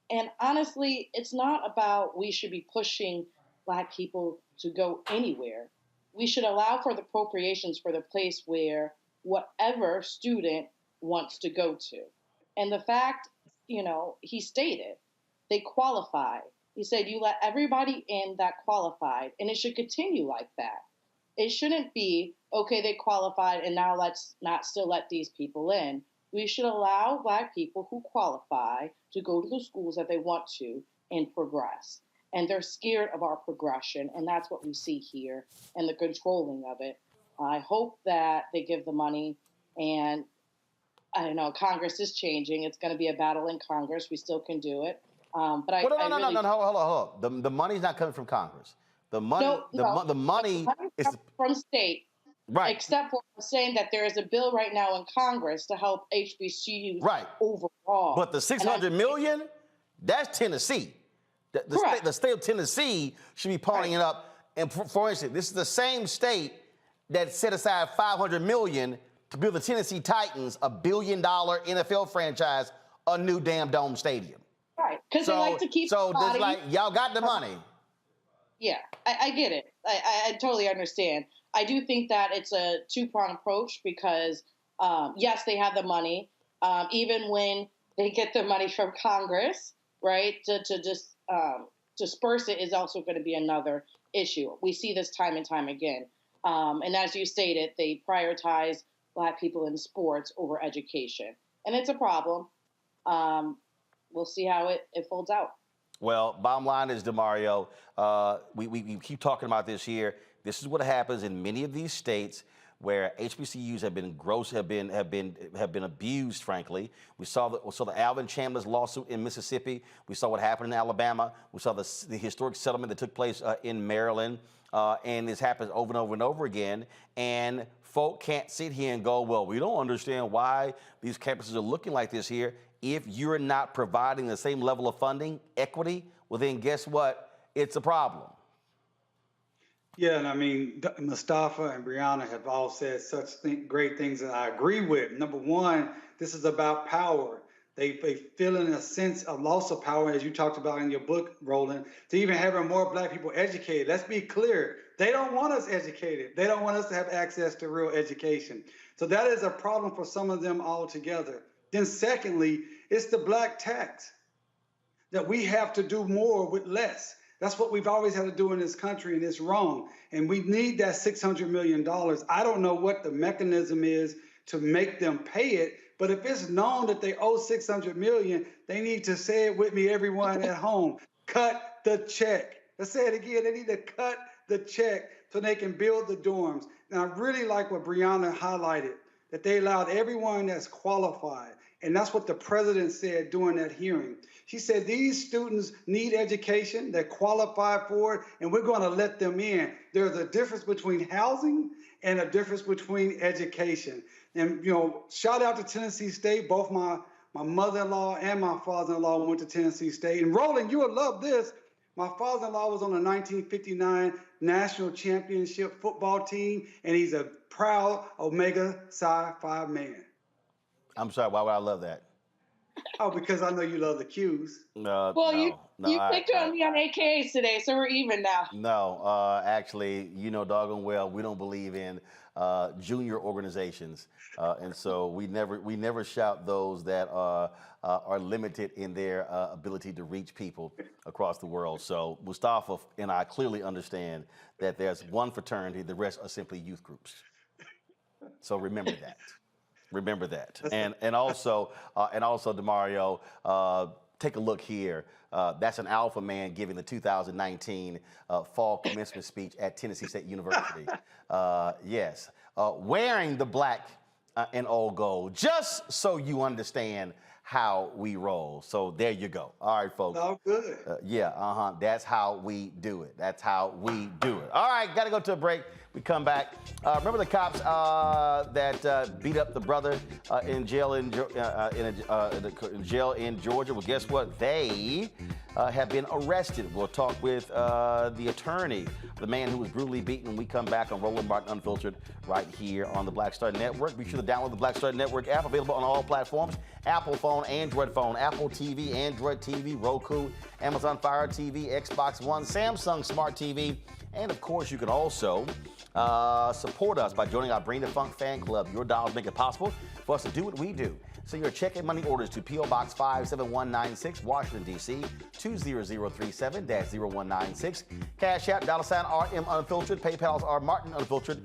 And honestly, it's not about we should be pushing Black people to go anywhere. we should allow for the appropriations for the place where whatever student wants to go to. And the fact, he stated they qualify. He said you let everybody in that qualified, and it should continue like that. It shouldn't be, okay, they qualified, and now let's not still let these people in. We should allow Black people who qualify to go to the schools that they want to and progress. And they're scared of our progression, and that's what we see here and the controlling of it. I hope that they give the money, and I don't know, Congress is changing. It's going to be a battle in Congress. We still can do it. But I hold really... on. The money's not coming from Congress. The money, the money is from state. Right. Except for saying that there is a bill right now in Congress to help HBCUs overall. But the $600 million, that's Tennessee. The state of Tennessee should be pawning it up. And for instance, this is the same state that set aside $500 million to build the Tennessee Titans, $1 billion NFL franchise, a new damn dome stadium. Right, because they like to keep So it's like, y'all got the money. Yeah, I get it. I totally understand. I do think that it's a two-pronged approach because, yes, they have the money. Even when they get the money from Congress, right, to just disperse it is also going to be another issue. We see this time and time again. And as you stated, they prioritize Black people in sports over education. And it's a problem. We'll see how it folds out. Well, bottom line is, DeMario, we keep talking about this here. This is what happens in many of these states where HBCUs have been abused. Frankly, we saw the Alvin Chandler's lawsuit in Mississippi. We saw what happened in Alabama. We saw the historic settlement that took place in Maryland, and this happens over and over and over again. And folk can't sit here and go, well, we don't understand why these campuses are looking like this here. If you're not providing the same level of funding, equity, well, then guess what? It's a problem. Yeah, and I mean, Mustafa and Brianna have all said such great things that I agree with. Number one, this is about power. They feel in a sense a loss of power, as you talked about in your book, Roland, to even having more Black people educated. Let's be clear. They don't want us educated. They don't want us to have access to real education. So that is a problem for some of them altogether. Then secondly, it's the Black tax, that we have to do more with less. That's what we've always had to do in this country, and it's wrong. And we need that $600 million. I don't know what the mechanism is to make them pay it, but if it's known that they owe $600 million, they need to say it with me, everyone at home. Cut the check. Let's say it again. They need to cut the check so they can build the dorms. And I really like what Brianna highlighted, that they allowed everyone that's qualified. And that's what the president said during that hearing. She said, these students need education, they're qualified for it, and we're going to let them in. There's a difference between housing and a difference between education. And, shout out to Tennessee State. Both my mother-in-law and my father-in-law went to Tennessee State. And Roland, you will love this. My father-in-law was on the 1959 national championship football team, and he's a proud Omega Psi Phi man. I'm sorry, why would I love that? Oh, because I know you love the Qs. You picked on me on AKAs today, so we're even now. No, actually, doggone well, we don't believe in junior organizations, and so we never shout those that are limited in their ability to reach people across the world. So Mustafa and I clearly understand that there's one fraternity, the rest are simply youth groups. So remember that. Remember that. And also, DeMario, take a look here. That's an alpha man giving the 2019 fall commencement speech at Tennessee State University. Yes, wearing the black and old gold, just so you understand how we roll. So there you go. All right, folks. Oh, good. That's how we do it. That's how we do it. All right, got to go to a break. We come back. Remember the cops that beat up the brother in jail in Georgia? Well, guess what? They have been arrested. We'll talk with the attorney, the man who was brutally beaten, when we come back on Roland Martin Unfiltered right here on the Black Star Network. Be sure to download the Black Star Network app, available on all platforms: Apple phone, Android phone, Apple TV, Android TV, Roku, Amazon Fire TV, Xbox One, Samsung Smart TV, and of course you can also support us by joining our Bring the Funk fan club. Your dollars make it possible for us to do what we do. Send your check and money orders to P.O. Box 57196, Washington, D.C. 20037-0196. Cash App, $RM Unfiltered. PayPal's R Martin Unfiltered.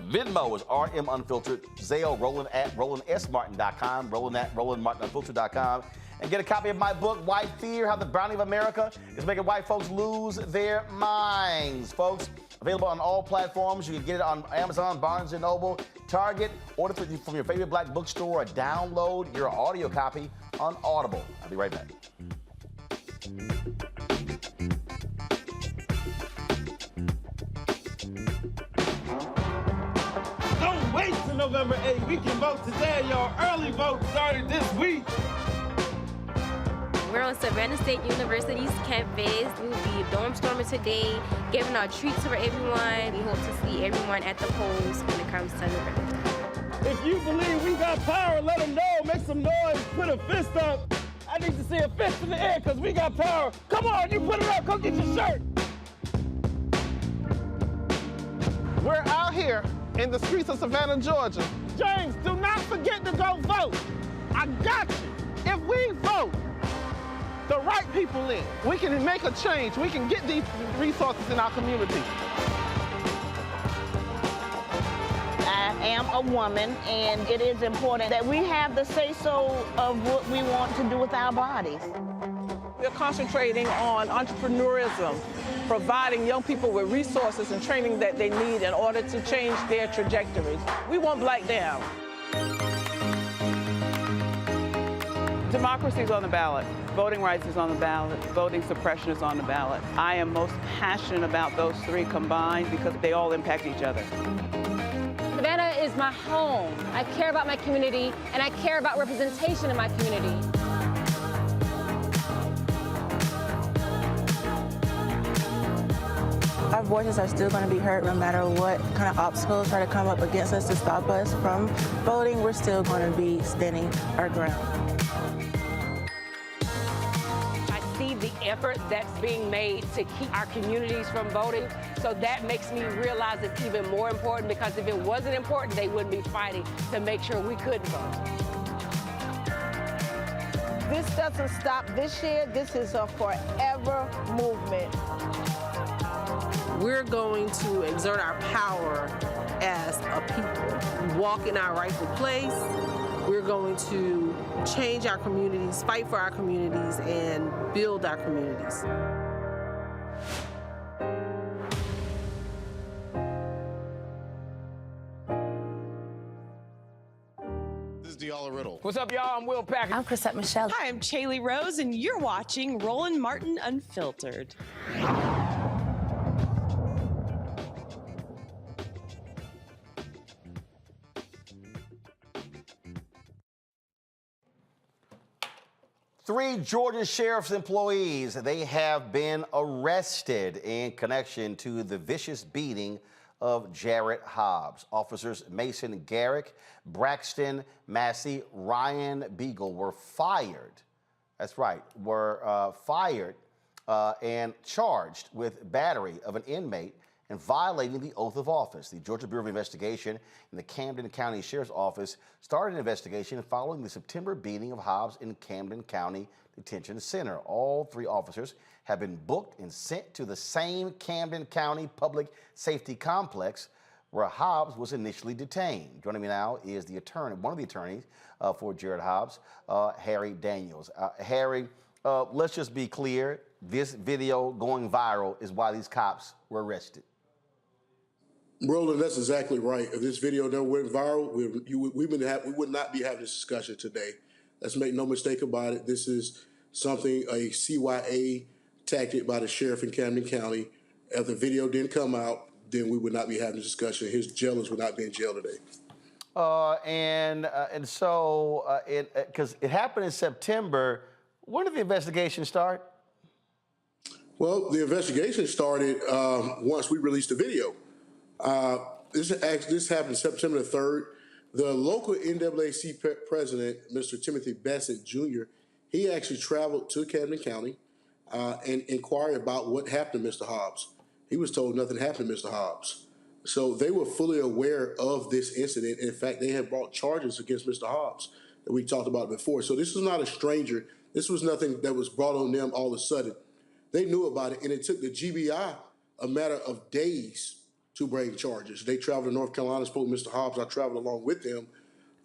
Venmo is RM Unfiltered. Zelle, Roland at RolandSMartin.com. Roland at RolandMartinUnfiltered.com. And get a copy of my book, White Fear, How the Brownie of America is Making White Folks Lose Their Minds. Folks, available on all platforms. You can get it on Amazon, Barnes & Noble, Target. Order from your favorite black bookstore or download your audio copy on Audible. I'll be right back. Don't wait till November 8th. We can vote today, y'all. Early vote started this week. We're on Savannah State University's campus. We will be dorm storming today, giving out treats for everyone. We hope to see everyone at the polls when it comes to November. If you believe we got power, let them know. Make some noise. Put a fist up. I need to see a fist in the air because we got power. Come on, you put it up. Come get your shirt. We're out here in the streets of Savannah, Georgia. James, do not forget to go vote. I got you. If we vote the right people in, we can make a change. We can get these resources in our community. I am a woman, and it is important that we have the say-so of what we want to do with our bodies. We're concentrating on entrepreneurism, providing young people with resources and training that they need in order to change their trajectories. We want Black down. Democracy is on the ballot. Voting rights is on the ballot. Voting suppression is on the ballot. I am most passionate about those three combined because they all impact each other. Savannah is my home. I care about my community, and I care about representation in my community. Our voices are still going to be heard no matter what kind of obstacles try to come up against us to stop us from voting. We're still going to be standing our ground. The effort that's being made to keep our communities from voting. So that makes me realize it's even more important, because if it wasn't important, they wouldn't be fighting to make sure we could vote. This doesn't stop this year. This is a forever movement. We're going to exert our power as a people, walk in our rightful place. We're going to change our communities, fight for our communities, and build our communities. This is Diala Riddle. What's up, y'all? I'm Will Packer. I'm Chrisette Michelle. Hi, I'm Chaley Rose, and you're watching Roland Martin Unfiltered. 3 Georgia Sheriff's employees, they have been arrested in connection to the vicious beating of Jarrett Hobbs. Officers Mason Garrick, Braxton Massey, Ryan Beagle were fired. That's right, were fired and charged with battery of an inmate and violating the oath of office. The Georgia Bureau of Investigation and the Camden County Sheriff's Office started an investigation following the September beating of Hobbs in Camden County Detention Center. All 3 officers have been booked and sent to the same Camden County Public Safety Complex where Hobbs was initially detained. Joining me now is the attorney, one of the attorneys for Jarrett Hobbs, Harry Daniels. Harry, let's just be clear. This video going viral is why these cops were arrested. Roland, that's exactly right. If this video never went viral, we would not be having this discussion today. Let's make no mistake about it. This is something, a CYA tactic by the sheriff in Camden County. If the video didn't come out, then we would not be having this discussion. His jailers would not be in jail today. And so, because it happened in September, when did the investigation start? Well, the investigation started once we released the video. This happened September the 3rd. The local NAAC president, Mr. Timothy Bassett Jr., he actually traveled to Camden County and inquired about what happened to Mr. Hobbs. He was told nothing happened to Mr. Hobbs. So they were fully aware of this incident. In fact, they had brought charges against Mr. Hobbs that we talked about before. So this was not a stranger. This was nothing that was brought on them all of a sudden. They knew about it, and it took the GBI a matter of days to bring charges. They traveled to North Carolina, spoke to Mr. Hobbs. I traveled along with them,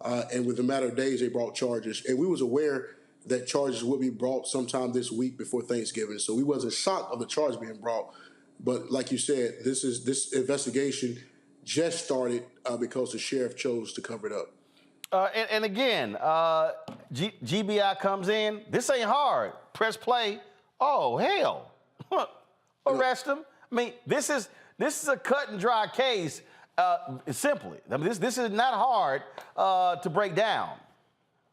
and within a matter of days, they brought charges. And we was aware that charges would be brought sometime this week before Thanksgiving. So we wasn't shocked of the charge being brought. But like you said, this investigation just started because the sheriff chose to cover it up. And again, GBI comes in. This ain't hard. Press play. Oh, hell. Arrest him. I mean, this is a cut and dry case, simply. I mean, this is not hard to break down.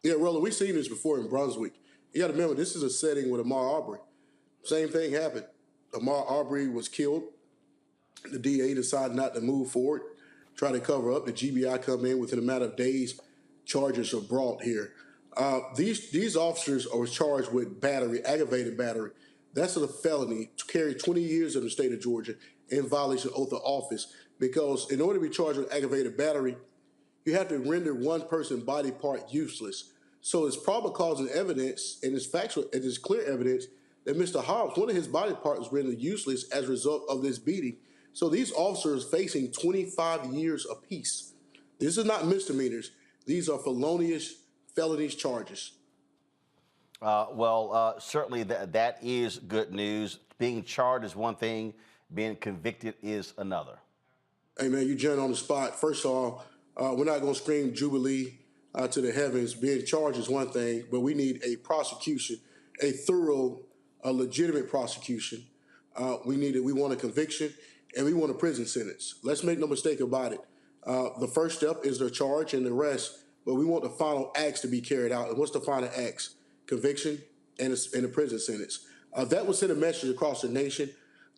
Yeah, Roland, we've seen this before in Brunswick. You got to remember, this is a setting with Ahmaud Arbery. Same thing happened. Ahmaud Arbery was killed. The DA decided not to move forward, try to cover up. The GBI come in within a matter of days. Charges are brought here. These officers are charged with battery, aggravated battery. That's a felony to carry 20 years in the state of Georgia in violation of oath of office, because in order to be charged with aggravated battery, you have to render one person's body part useless. So it's probable cause and evidence, and it's factual, it is clear evidence that Mr. Hobbs, one of his body parts was rendered useless as a result of this beating. So these officers facing 25 years apiece. This is not misdemeanors. These are felonies charges. Certainly that is good news. Being charged is one thing. Being convicted is another. Hey, man, you jumped on the spot. First of all, we're not going to scream Jubilee to the heavens. Being charged is one thing, but we need a prosecution, a thorough, a legitimate prosecution. We want a conviction, and we want a prison sentence. Let's make no mistake about it. The first step is the charge and the arrest, but we want the final acts to be carried out. And what's the final acts? Conviction and a prison sentence. That will send a message across the nation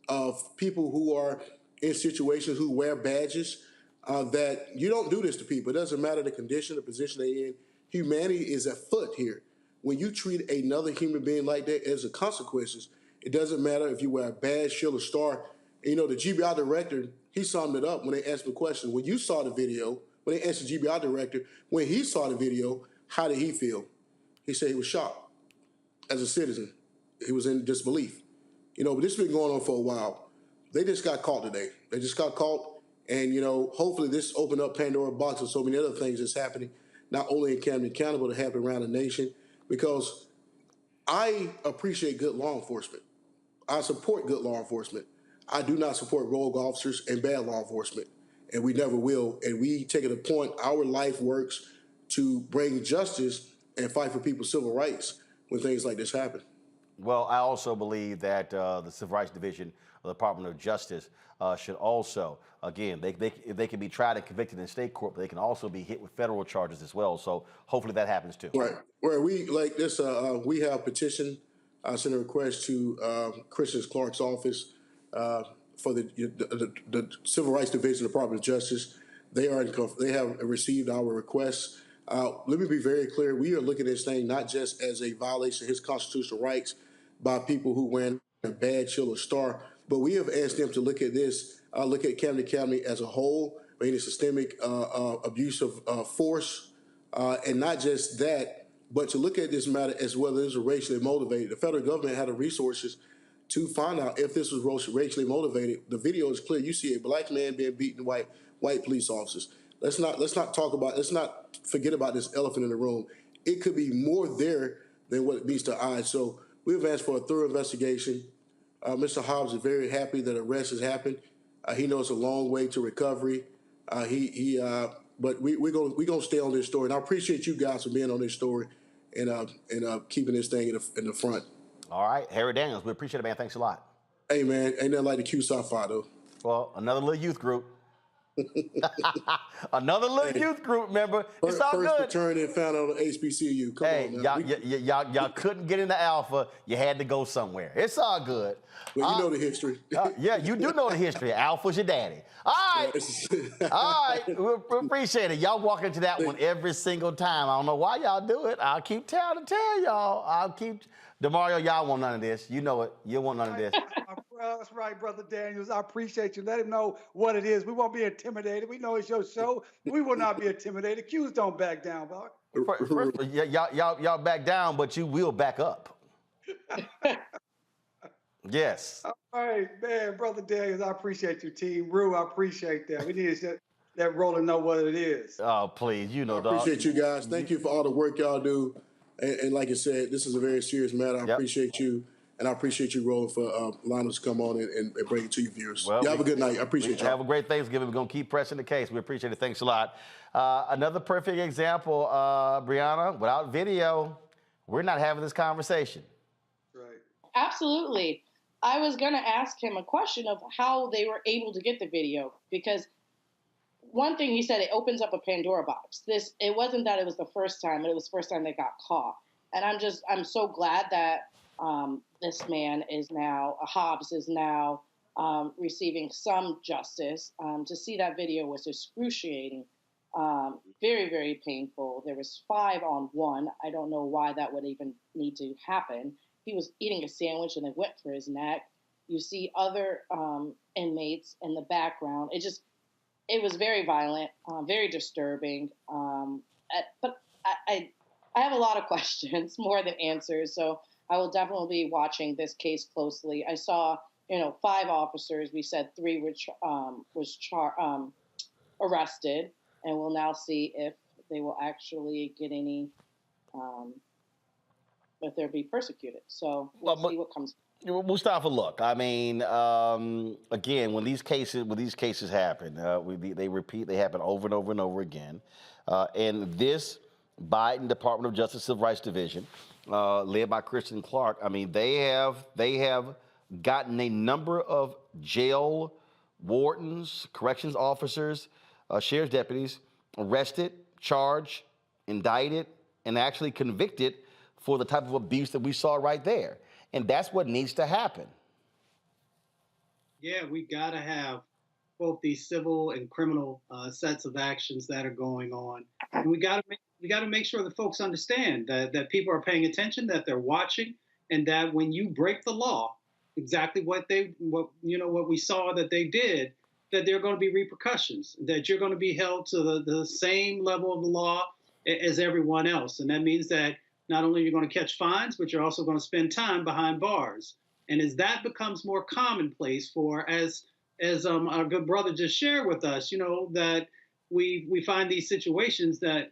of people who are in situations who wear badges, that you don't do this to people. It doesn't matter the condition, the position they're in. Humanity is at foot here. When you treat another human being like that, as a consequences, it doesn't matter if you wear a badge, shield, or star. And, the GBI director, he summed it up when they asked him the question. When you saw the video, when they asked the GBI director, when he saw the video, how did he feel? He said he was shocked as a citizen. He was in disbelief. But this has been going on for a while. They just got caught today. They just got caught. And, hopefully this opened up Pandora's box and so many other things that's happening, not only in Camden County, but happening around the nation. Because I appreciate good law enforcement. I support good law enforcement. I do not support rogue officers and bad law enforcement. And we never will. And we take it a point, our life works to bring justice and fight for people's civil rights when things like this happen. Well, I also believe that the Civil Rights Division of the Department of Justice should also, again, they can be tried and convicted in state court, but they can also be hit with federal charges as well. So hopefully that happens too. Right. Where we like this, we have petitioned, sent a request to Christian Clark's office for the Civil Rights Division of the Department of Justice. They have received our requests. Let me be very clear. We are looking at this thing not just as a violation of his constitutional rights by people who wear a badge, shield, or star, but we have asked them to look at this, look at Camden County as a whole, any systemic abuse of force, and not just that, but to look at this matter as whether it's racially motivated. The federal government had the resources to find out if this was racially motivated. The video is clear. You see a black man being beaten by white police officers. Let's not forget about this elephant in the room. It could be more there than what it meets the eye. So we've asked for a thorough investigation. Mr. Hobbs is very happy that arrest has happened. He knows a long way to recovery. But we're gonna stay on this story. And I appreciate you guys for being on this story and keeping this thing in the front. All right, Harry Daniels, we appreciate it, man. Thanks a lot. Hey, man, ain't nothing like the Q Sci-Fi, though. Well, another little youth group. Another little youth group member. It's all First good. fraternity and found out on HBCU. Come on now. Y'all couldn't get into Alpha. You had to go somewhere. It's all good. Well, you know the history. Yeah, you do know the history. Alpha's your daddy. All right. All right. We appreciate it. Y'all walk into that one every single time. I don't know why y'all do it. I'll keep tell y'all. DeMario, y'all want none of this. You know it. You want none of this. Well, that's right, Brother Daniels. I appreciate you. Let him know what it is. We won't be intimidated. We know it's your show. We will not be intimidated. Q's don't back down, dog. Y'all back down, but you will back up. Yes. All right, man, Brother Daniels, I appreciate you, Team Rue. I appreciate that. We need to let Roland know what it is. Oh, please, you know, I appreciate you guys. Thank you for all the work y'all do. And like I said, this is a very serious matter. I appreciate you. And I appreciate you, Roland, for allowing us to come on and bring it to you viewers. Well, y'all have a good night. I appreciate you. Have a great Thanksgiving. We're going to keep pressing the case. We appreciate it. Thanks a lot. Another perfect example, Brianna, without video, we're not having this conversation. Right. Absolutely. I was going to ask him a question of how they were able to get the video, because one thing he said, it opens up a Pandora box. It wasn't that it was the first time, but it was the first time they got caught. And I'm so glad that this man Hobbs is now receiving some justice. To see that video was excruciating, very, very painful. There was 5 on 1. I don't know why that would even need to happen. He was eating a sandwich and they went for his neck. You see other inmates in the background. It was very violent, very disturbing. But I have a lot of questions, more than answers. So I will definitely be watching this case closely. I saw, 5 officers. We said 3 was arrested, and we'll now see if they will actually get any, if they'll be persecuted. So we'll see what comes. Mustafa, look, I mean, again, when these cases happen, they happen over and over and over again. And this Biden Department of Justice Civil Rights Division, led by Kristen Clark, I mean, they have gotten a number of jail wardens, corrections officers, sheriff's deputies arrested, charged, indicted, and actually convicted for the type of abuse that we saw right there. And that's what needs to happen. Yeah, we got to have both these civil and criminal sets of actions that are going on. And we got to make sure that folks understand that people are paying attention, that they're watching, and that when you break the law, exactly what we saw that they did, that there are going to be repercussions, that you're going to be held to the same level of the law as everyone else. And that means that not only are you going to catch fines, but you're also going to spend time behind bars. And as that becomes more commonplace as our good brother just shared with us, that we find these situations that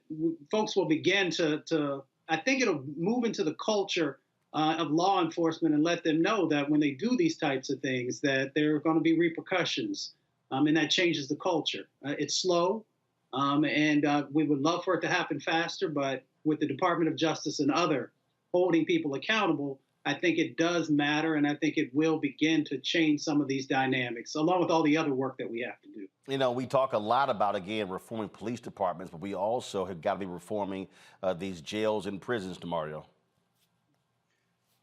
folks will begin to, I think it'll move into the culture of law enforcement and let them know that when they do these types of things, that there are going to be repercussions, and that changes the culture. It's slow, and we would love for it to happen faster, but with the Department of Justice and other holding people accountable, I think it does matter, and I think it will begin to change some of these dynamics, along with all the other work that we have to do. We talk a lot about, again, reforming police departments, but we also have got to be reforming these jails and prisons, DeMario.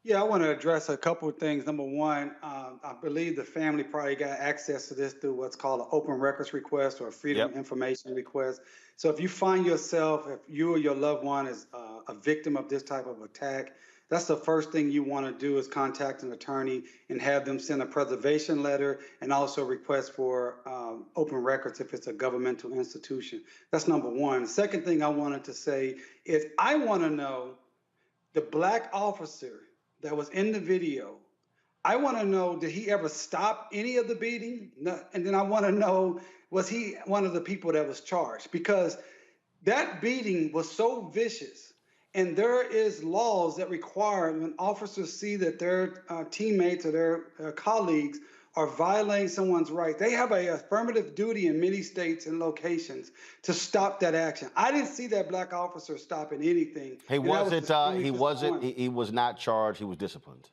Yeah, I want to address a couple of things. Number one, I believe the family probably got access to this through what's called an open records request or a freedom of information request. So if you find yourself, if you or your loved one is a victim of this type of attack, that's the first thing you want to do is contact an attorney and have them send a preservation letter and also request for open records if it's a governmental institution. That's number one. The second thing I wanted to say is I want to know the black officer that was in the video. I want to know, did he ever stop any of the beating? No. And then I want to know, was he one of the people that was charged? Because that beating was so vicious. And there is laws that require when officers see that their teammates or their colleagues are violating someone's right, they have an affirmative duty in many states and locations to stop that action. I didn't see that black officer stopping anything. He was not charged. He was disciplined.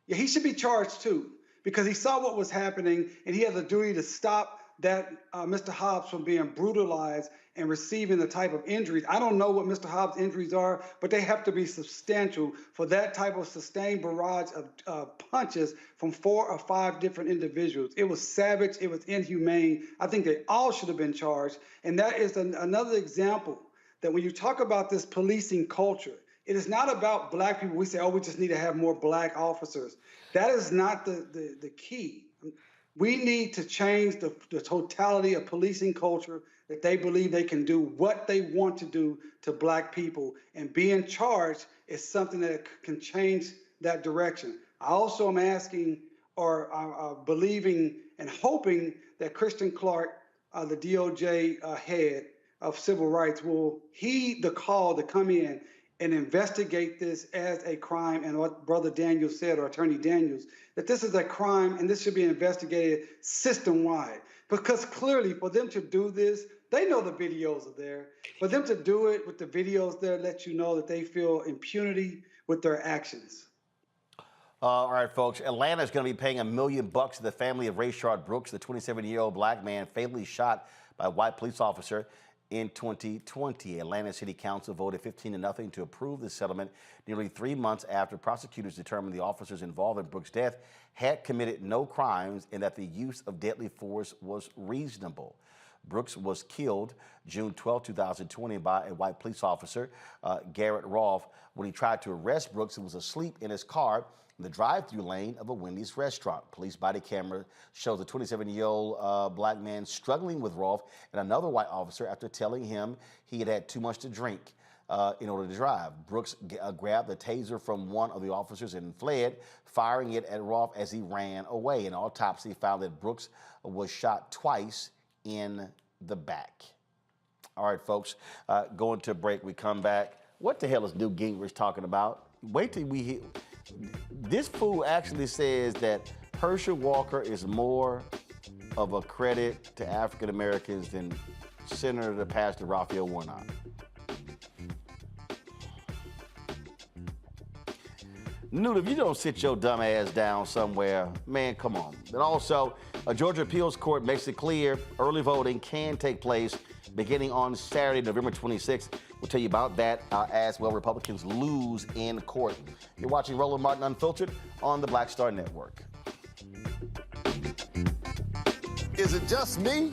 Yeah, he should be charged too, because he saw what was happening and he has a duty to stop that Mr. Hobbs from being brutalized and receiving the type of injuries. I don't know what Mr. Hobbs' injuries are, but they have to be substantial for that type of sustained barrage of punches from 4 or 5 different individuals. It was savage. It was inhumane. I think they all should have been charged. And that is another example that when you talk about this policing culture, it is not about black people. We say, oh, we just need to have more black officers. That is not the key. We need to change the totality of policing culture, that they believe they can do what they want to do to black people. And being charged is something that can change that direction. I also am asking or believing and hoping that Christian Clark, the DOJ head of civil rights, will heed the call to come in and investigate this as a crime. And what Brother Daniels said, or Attorney Daniels, that this is a crime and this should be investigated system-wide. Because clearly for them to do this, they know the videos are there. For them to do it with the videos there, let you know that they feel impunity with their actions. All right, folks. Atlanta is going to be paying $1 million to the family of Rayshard Brooks, the 27-year-old black man fatally shot by a white police officer in 2020. Atlanta City Council voted 15-0 to approve the settlement nearly 3 months after prosecutors determined the officers involved in Brooks' death had committed no crimes and that the use of deadly force was reasonable. Brooks was killed June 12, 2020 by a white police officer, Jarrett Hobbs. When he tried to arrest Brooks, he was asleep in his car in the drive-thru lane of a Wendy's restaurant. Police body camera shows a 27-year-old black man struggling with Rolfe and another white officer after telling him he had had too much to drink in order to drive. Brooks grabbed the taser from one of the officers and fled, firing it at Rolfe as he ran away. An autopsy found that Brooks was shot twice in the back. All right, folks, going to break. We come back. What the hell is Newt Gingrich talking about? Wait till we hear. This fool actually says that Herschel Walker is more of a credit to African Americans than Senator Pastor Raphael Warnock. Newt, if you don't sit your dumb ass down somewhere, man, come on. And also, a Georgia appeals court makes it clear early voting can take place beginning on Saturday, November 26th. We'll tell you about that as well. Republicans lose in court. You're watching Roland Martin Unfiltered on the Black Star Network. Is it just me?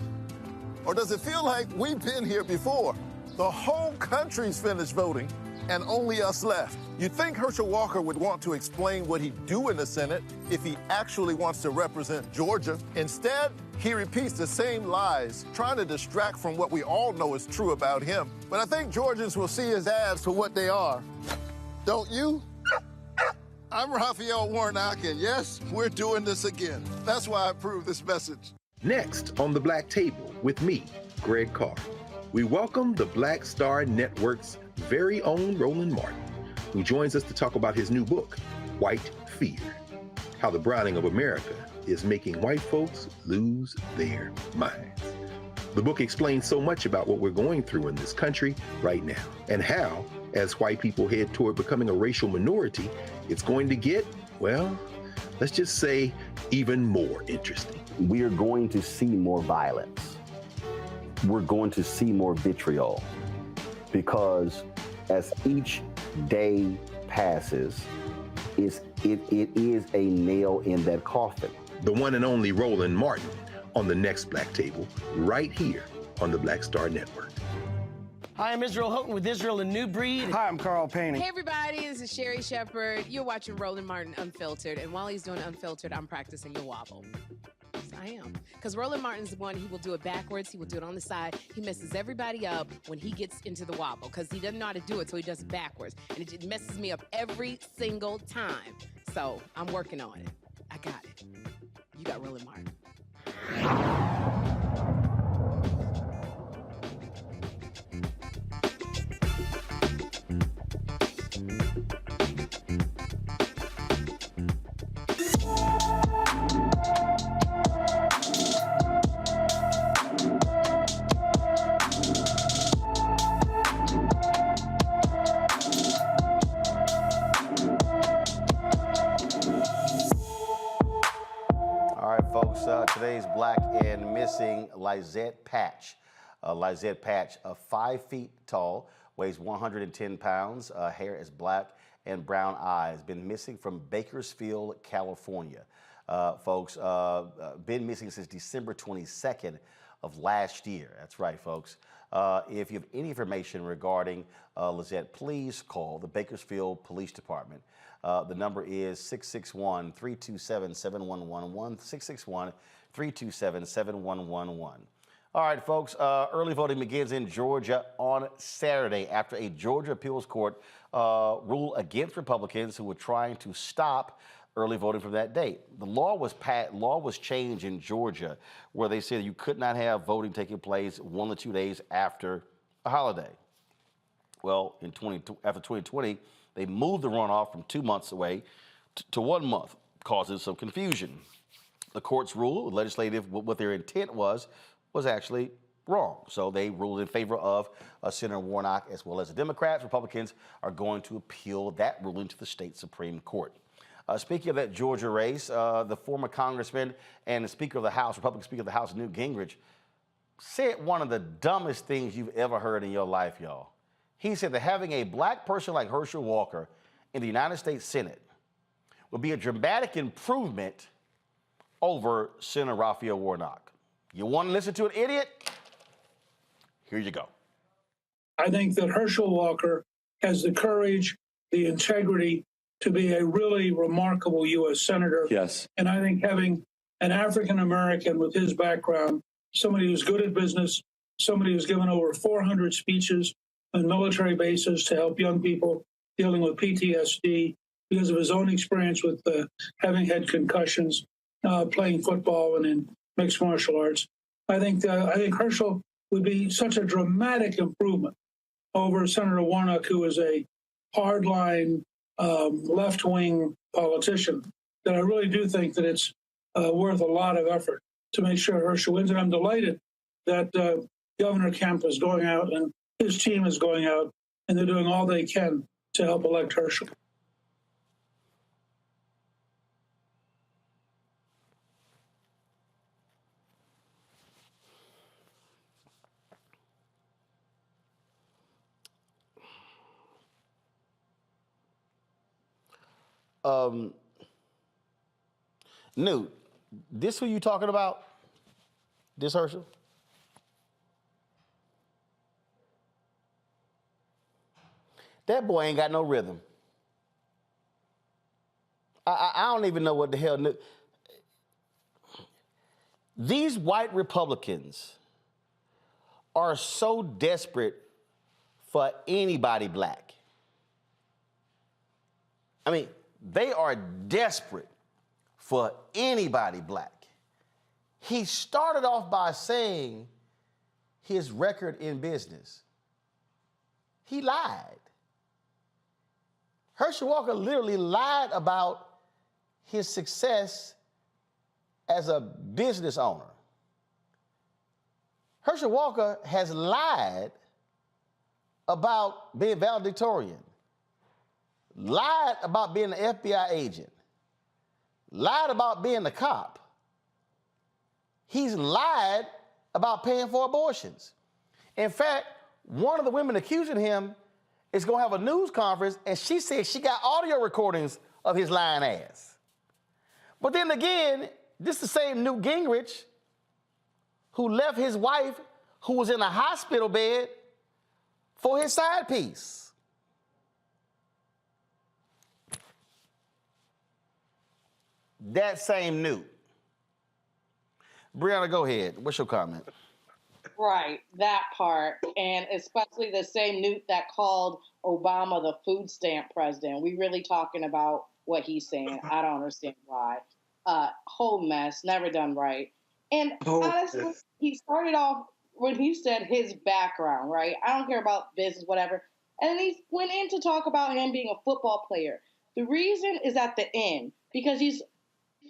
Or does it feel like we've been here before? The whole country's finished voting and only us left. You'd think Herschel Walker would want to explain what he'd do in the Senate if he actually wants to represent Georgia. Instead, he repeats the same lies, trying to distract from what we all know is true about him. But I think Georgians will see his ads for what they are. Don't you? I'm Raphael Warnock, and yes, we're doing this again. That's why I approve this message. Next on the Black Table with me, Greg Carr, we welcome the Black Star Network's very own Roland Martin, who joins us to talk about his new book, White Fear, How the Browning of America is Making White Folks Lose Their Minds. The book explains so much about what we're going through in this country right now, and how, as white people head toward becoming a racial minority, it's going to get, well, let's just say, even more interesting. We are going to see more violence. We're going to see more vitriol, because as each day passes, it is a nail in that coffin. The one and only Roland Martin on the next Black Table, right here on the Black Star Network. Hi, I'm Israel Houghton with Israel the New Breed. Hi, I'm Carl Payne. Hey, everybody, this is Sherry Shepherd. You're watching Roland Martin Unfiltered, and while he's doing Unfiltered, I'm practicing the wobble. Yes, I am. Because Roland Martin's the one, he will do it backwards, he will do it on the side. He messes everybody up when he gets into the wobble, because he doesn't know how to do it, so he does it backwards. And it just messes me up every single time. So I'm working on it. I got it. You got Roland Martin. All right, folks. Today's black and missing Lizette Patch. Lizette Patch, 5 feet tall, weighs 110 pounds, hair is black and brown eyes. Been missing from Bakersfield, California. Folks, been missing since December 22nd of last year. That's right, folks. If you have any information regarding Lizette, please call the Bakersfield Police Department. The number is 661-327-7111, 661-327-7111. All right, folks, early voting begins in Georgia on Saturday after a Georgia appeals court ruled against Republicans who were trying to stop early voting from that date. The law was changed in Georgia where they said you could not have voting taking place 1 or 2 days after a holiday. Well, after 2020, they moved the runoff from 2 months away to 1 month, causing some confusion. The court's rule, legislative, what their intent was actually wrong. So they ruled in favor of Senator Warnock as well as the Democrats. Republicans are going to appeal that ruling to the state Supreme Court. Speaking of that Georgia race, the former congressman and the Speaker of the House, Republican Speaker of the House, Newt Gingrich, said one of the dumbest things you've ever heard in your life, y'all. He said that having a black person like Herschel Walker in the United States Senate would be a dramatic improvement over Senator Raphael Warnock. You want to listen to an idiot? Here you go. I think that Herschel Walker has the courage, the integrity to be a really remarkable U.S. Senator. Yes. And I think having an African-American with his background, somebody who's good at business, somebody who's given over 400 speeches on military bases to help young people dealing with PTSD because of his own experience with having had concussions, playing football and in mixed martial arts. I think Herschel would be such a dramatic improvement over Senator Warnock, who is a hardline left-wing politician, that I really do think that it's worth a lot of effort to make sure Herschel wins. And I'm delighted that Governor Kemp is going out and his team is going out and they're doing all they can to help elect Herschel. Newt, this who you talking about? This Herschel? That boy ain't got no rhythm. I don't even know what the hell. These white Republicans are so desperate for anybody black. I mean, they are desperate for anybody black. He started off by saying his record in business. He lied. Herschel Walker literally lied about his success as a business owner. Herschel Walker has lied about being valedictorian, lied about being an FBI agent, lied about being a cop. He's lied about paying for abortions. In fact, one of the women accusing him is going to have a news conference, and she said she got audio recordings of his lying ass. But then again, this is the same Newt Gingrich who left his wife, who was in a hospital bed, for his side piece. That same Newt. Brianna, go ahead. What's your comment? Right, that part. And especially the same Newt that called Obama the food stamp president. We really talking about what he's saying. I don't understand why. Whole mess, never done right. And honestly, he started off when he said his background, right? I don't care about business, whatever. And he went in to talk about him being a football player. The reason is at the end, because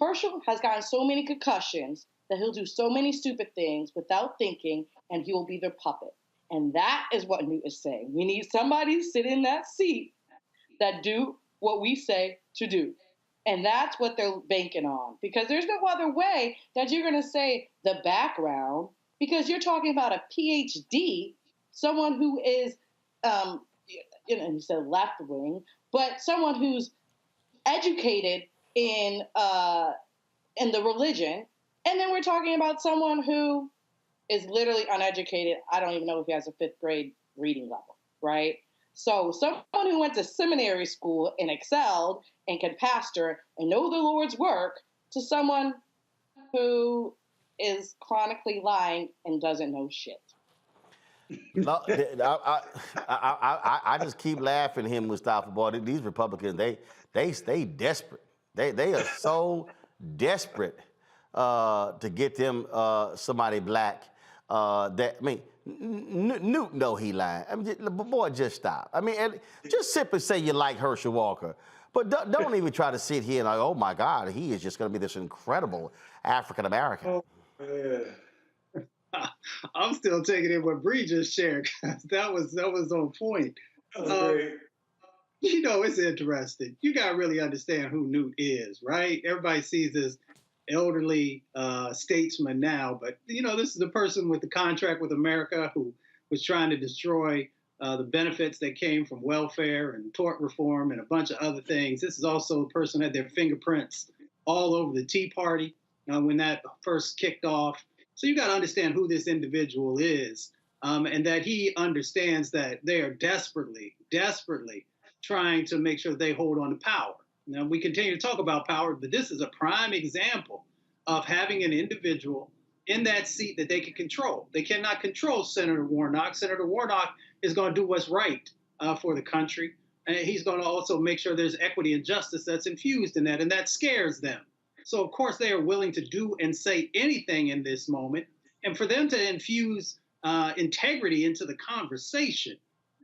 Herschel has gotten so many concussions that he'll do so many stupid things without thinking, and he will be their puppet. And that is what Newt is saying. We need somebody to sit in that seat that do what we say to do. And that's what they're banking on, because there's no other way that you're going to say the background, because you're talking about a PhD, someone who is, you said left wing, but someone who's educated in the religion. And then we're talking about someone who is literally uneducated. I don't even know if he has a 5th grade reading level, right? So someone who went to seminary school and excelled and can pastor and know the Lord's work, to someone who is chronically lying and doesn't know shit. No, I just keep laughing at him, Mustafa. Boy, these Republicans, they stay desperate. They are so desperate to get them somebody black. Newt know he lying. I mean, boy, just stop. I mean, just simply say you like Herschel Walker, but don't even try to sit here and like, oh my God, he is just going to be this incredible African American. I'm still taking in what Bree just shared. That was on point. You know, it's interesting. You got to really understand who Newt is, right? Everybody sees this elderly statesman now, but you know, this is the person with the contract with America who was trying to destroy the benefits that came from welfare and tort reform and a bunch of other things. This is also the person who had their fingerprints all over the Tea Party when that first kicked off. So you got to understand who this individual is, and that he understands that they are desperately trying to make sure they hold on to power. Now, we continue to talk about power, but this is a prime example of having an individual in that seat that they can control. They cannot control Senator Warnock. Senator Warnock is going to do what's right for the country. And he's going to also make sure there's equity and justice that's infused in that, and that scares them. So, of course, they are willing to do and say anything in this moment. And for them to infuse integrity into the conversation,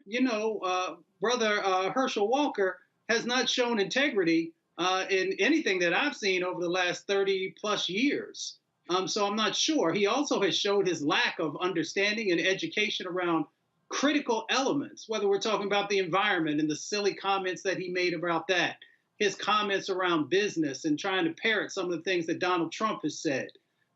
you know, Brother Herschel Walker has not shown integrity in anything that I've seen over the last 30 plus years. So I'm not sure. He also has showed his lack of understanding and education around critical elements, whether we're talking about the environment and the silly comments that he made about that, his comments around business and trying to parrot some of the things that Donald Trump has said,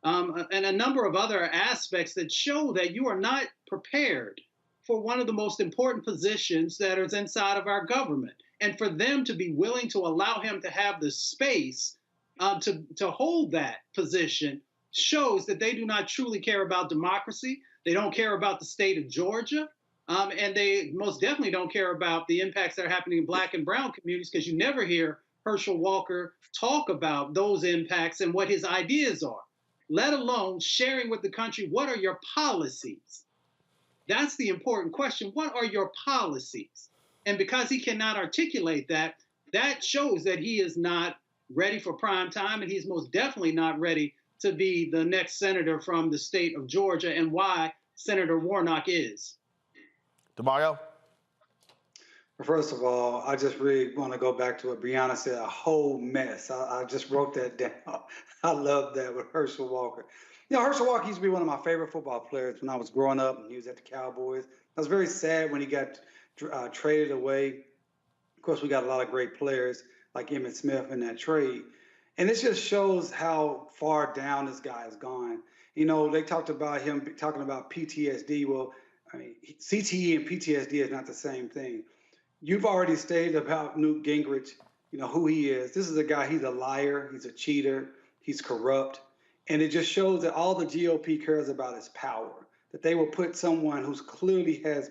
and a number of other aspects that show that you are not prepared for one of the most important positions that is inside of our government. And for them to be willing to allow him to have the space to hold that position shows that they do not truly care about democracy. They don't care about the state of Georgia. And they most definitely don't care about the impacts that are happening in Black and brown communities, because you never hear Herschel Walker talk about those impacts and what his ideas are, let alone sharing with the country, what are your policies? That's the important question. What are your policies? And because he cannot articulate that, that shows that he is not ready for prime time, and he's most definitely not ready to be the next senator from the state of Georgia, and why Senator Warnock is. DeMario? First of all, I just really want to go back to what Brianna said, a whole mess. I just wrote that down. I love that with Herschel Walker. You know, Herschel Walker used to be one of my favorite football players when I was growing up, and he was at the Cowboys. I was very sad when he got traded away. Of course, we got a lot of great players like Emmitt Smith in that trade. And this just shows how far down this guy has gone. You know, they talked about him talking about PTSD. Well, I mean, CTE and PTSD is not the same thing. You've already stated about Newt Gingrich, you know, who he is. This is a guy, he's a liar, he's a cheater, he's corrupt. And it just shows that all the GOP cares about is power, that they will put someone who's clearly has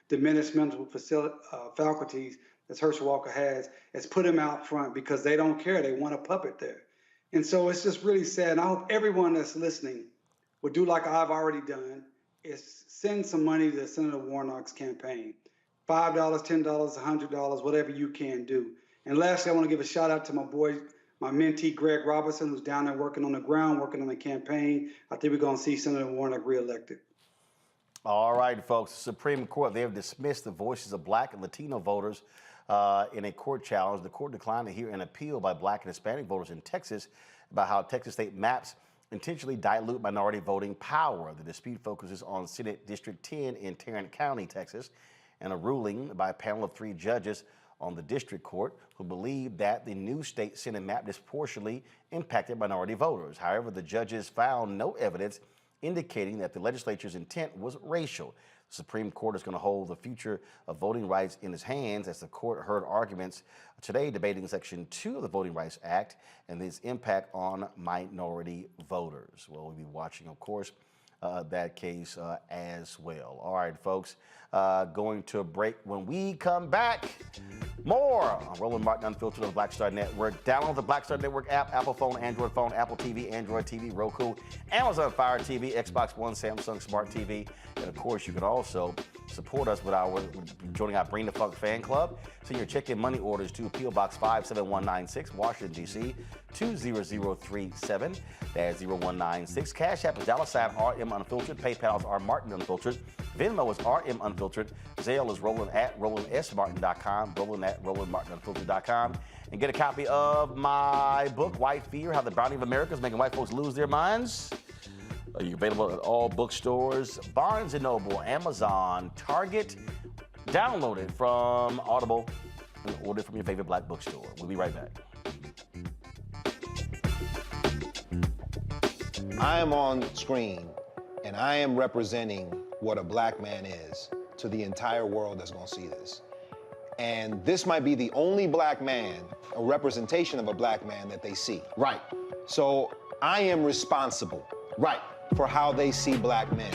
diminished mental faculties, as Herschel Walker has put him out front because they don't care. They want a puppet there. And so it's just really sad. And I hope everyone that's listening will do like I've already done, is send some money to Senator Warnock's campaign. $5, $10, $100, whatever you can do. And lastly, I want to give a shout out to my boy, my mentee, Greg Robertson, who's down there working on the ground, working on the campaign. I think we're going to see Senator Warnock reelected. All right, folks. The Supreme Court, they have dismissed the voices of Black and Latino voters in a court challenge. The court declined to hear an appeal by Black and Hispanic voters in Texas about how Texas state maps intentionally dilute minority voting power. The dispute focuses on Senate District 10 in Tarrant County, Texas, and a ruling by a panel of 3 judges on the district court who believed that the new state Senate map disproportionately impacted minority voters. However, the judges found no evidence indicating that the legislature's intent was racial. The Supreme Court is going to hold the future of voting rights in its hands as the court heard arguments today debating Section 2 of the Voting Rights Act and its impact on minority voters. Well, we'll be watching, of course, that case as well. All right, folks, going to a break. When we come back, more on Roland Martin Unfiltered on the Black Star Network. Download the Black Star Network app, Apple phone, Android phone, Apple TV, Android TV, Roku, Amazon Fire TV, Xbox One, Samsung Smart TV. And of course, you can also support us with joining our Bring the Funk fan club. Send your check-in money orders to P.O. Box 57196, Washington, D.C. 20037. That's 0196. Cash App is $RM Unfiltered. PayPal is R Martin Unfiltered. Venmo is RM Unfiltered. Zelle is Roland at RolandSMartin.com. Roland at RolandMartinUnfiltered.com. And get a copy of my book, White Fear: How the Browning of America is Making White Folks Lose Their Minds. You're available at all bookstores, Barnes & Noble, Amazon, Target. Download it from Audible and order it from your favorite black bookstore. We'll be right back. I am on screen, and I am representing what a black man is to the entire world that's going to see this. And this might be the only black man, a representation of a black man that they see. Right. So I am responsible. Right. For how they see black men.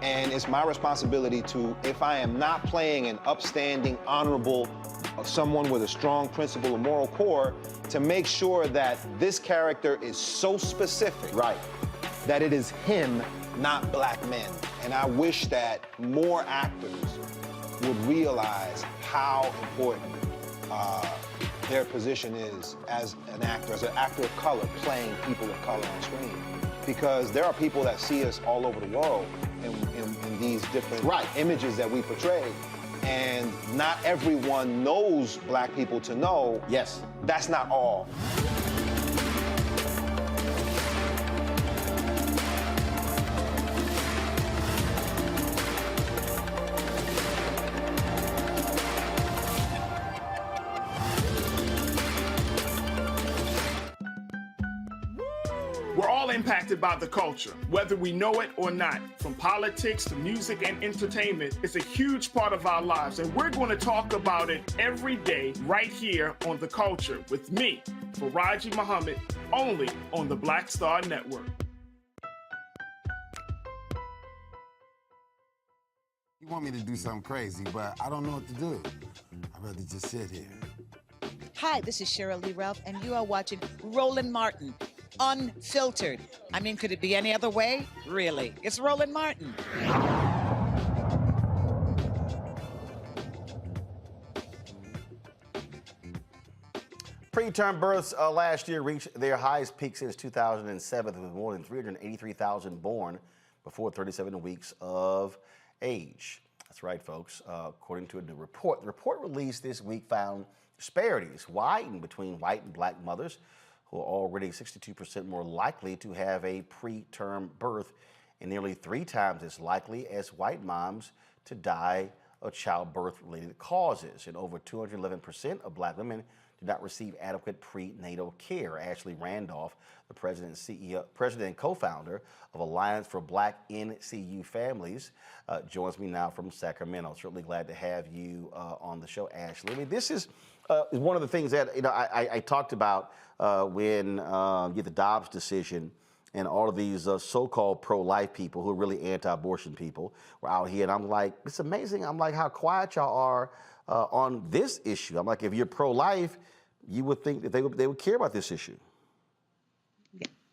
And it's my responsibility to, if I am not playing an upstanding, honorable, someone with a strong principle or moral core, to make sure that this character is so specific. Right. That it is him, not black men. And I wish that more actors would realize how important their position is as an actor of color, playing people of color on screen. Because there are people that see us all over the world in these different images that we portray. And not everyone knows black people to know. Yes. That's not all. We're all impacted by the culture, whether we know it or not. From politics to music and entertainment, it's a huge part of our lives, and we're going to talk about it every day right here on The Culture with me, Faraji Muhammad, only on the Black Star Network. You want me to do something crazy, but I don't know what to do. I'd rather just sit here. Hi, this is Cheryl Lee Ralph, and you are watching Roland Martin Unfiltered. I mean, could it be any other way? Really? It's Roland Martin. Preterm births last year reached their highest peak since 2007, with more than 383,000 born before 37 weeks of age. That's right, folks. According to a new report, the report released this week found disparities widen between white and black mothers, who are already 62% more likely to have a preterm birth and nearly 3 times as likely as white moms to die of childbirth-related causes. And over 211% of black women did not receive adequate prenatal care. Ashley Randolph, the president and co-founder of Alliance for Black NCU Families, joins me now from Sacramento. Certainly glad to have you on the show, Ashley. I mean, this is one of the things that I talked about when you get the Dobbs decision, and all of these so-called pro-life people who are really anti-abortion people were out here, and I'm like, it's amazing. I'm like, how quiet y'all are on this issue. I'm like, if you're pro-life, you would think that they would care about this issue.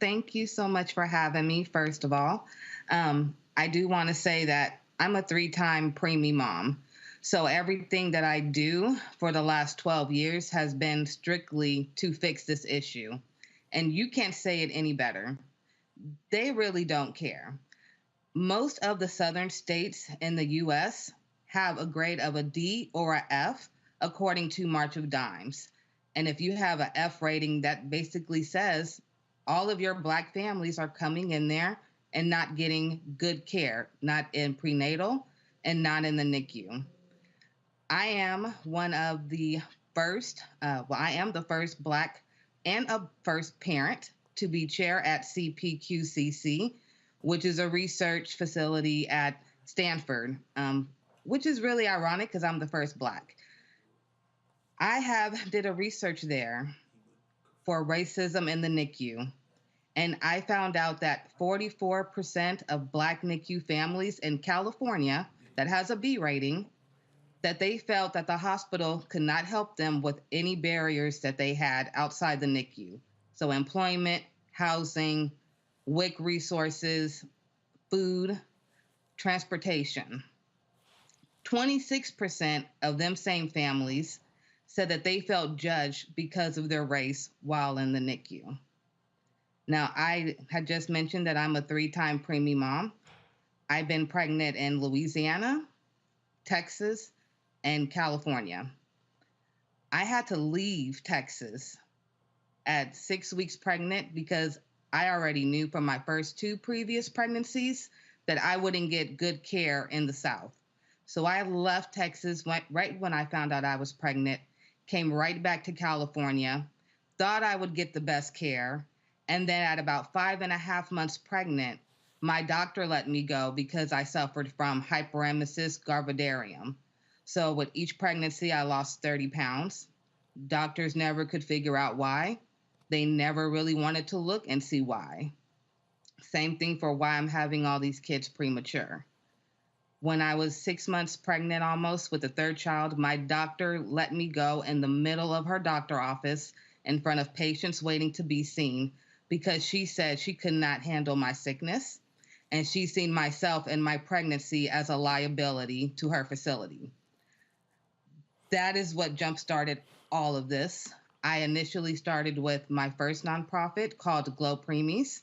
Thank you so much for having me, first of all. I do want to say that I'm a 3-time preemie mom. So everything that I do for the last 12 years has been strictly to fix this issue. And you can't say it any better. They really don't care. Most of the southern states in the U.S. have a grade of a D or a F, according to March of Dimes. And if you have an F rating, that basically says all of your black families are coming in there and not getting good care, not in prenatal and not in the NICU. I am one of the first, I am the first Black and a first parent to be chair at CPQCC, which is a research facility at Stanford, which is really ironic because I'm the first Black. I did a research there for racism in the NICU, and I found out that 44% of Black NICU families in California that has a B rating, that they felt that the hospital could not help them with any barriers that they had outside the NICU. So employment, housing, WIC resources, food, transportation. 26% of them same families said that they felt judged because of their race while in the NICU. Now, I had just mentioned that I'm a 3-time preemie mom. I've been pregnant in Louisiana, Texas, and California. I had to leave Texas at 6 weeks pregnant because I already knew from my first 2 previous pregnancies that I wouldn't get good care in the South. So I left Texas right when I found out I was pregnant, came right back to California, thought I would get the best care, and then at about 5.5 months pregnant, my doctor let me go because I suffered from hyperemesis gravidarum. So with each pregnancy, I lost 30 pounds. Doctors never could figure out why. They never really wanted to look and see why. Same thing for why I'm having all these kids premature. When I was 6 months pregnant almost with the 3rd child, my doctor let me go in the middle of her doctor office in front of patients waiting to be seen because she said she could not handle my sickness, and she seen myself and my pregnancy as a liability to her facility. That is what jump-started all of this. I initially started with my first nonprofit called Glow Preemies,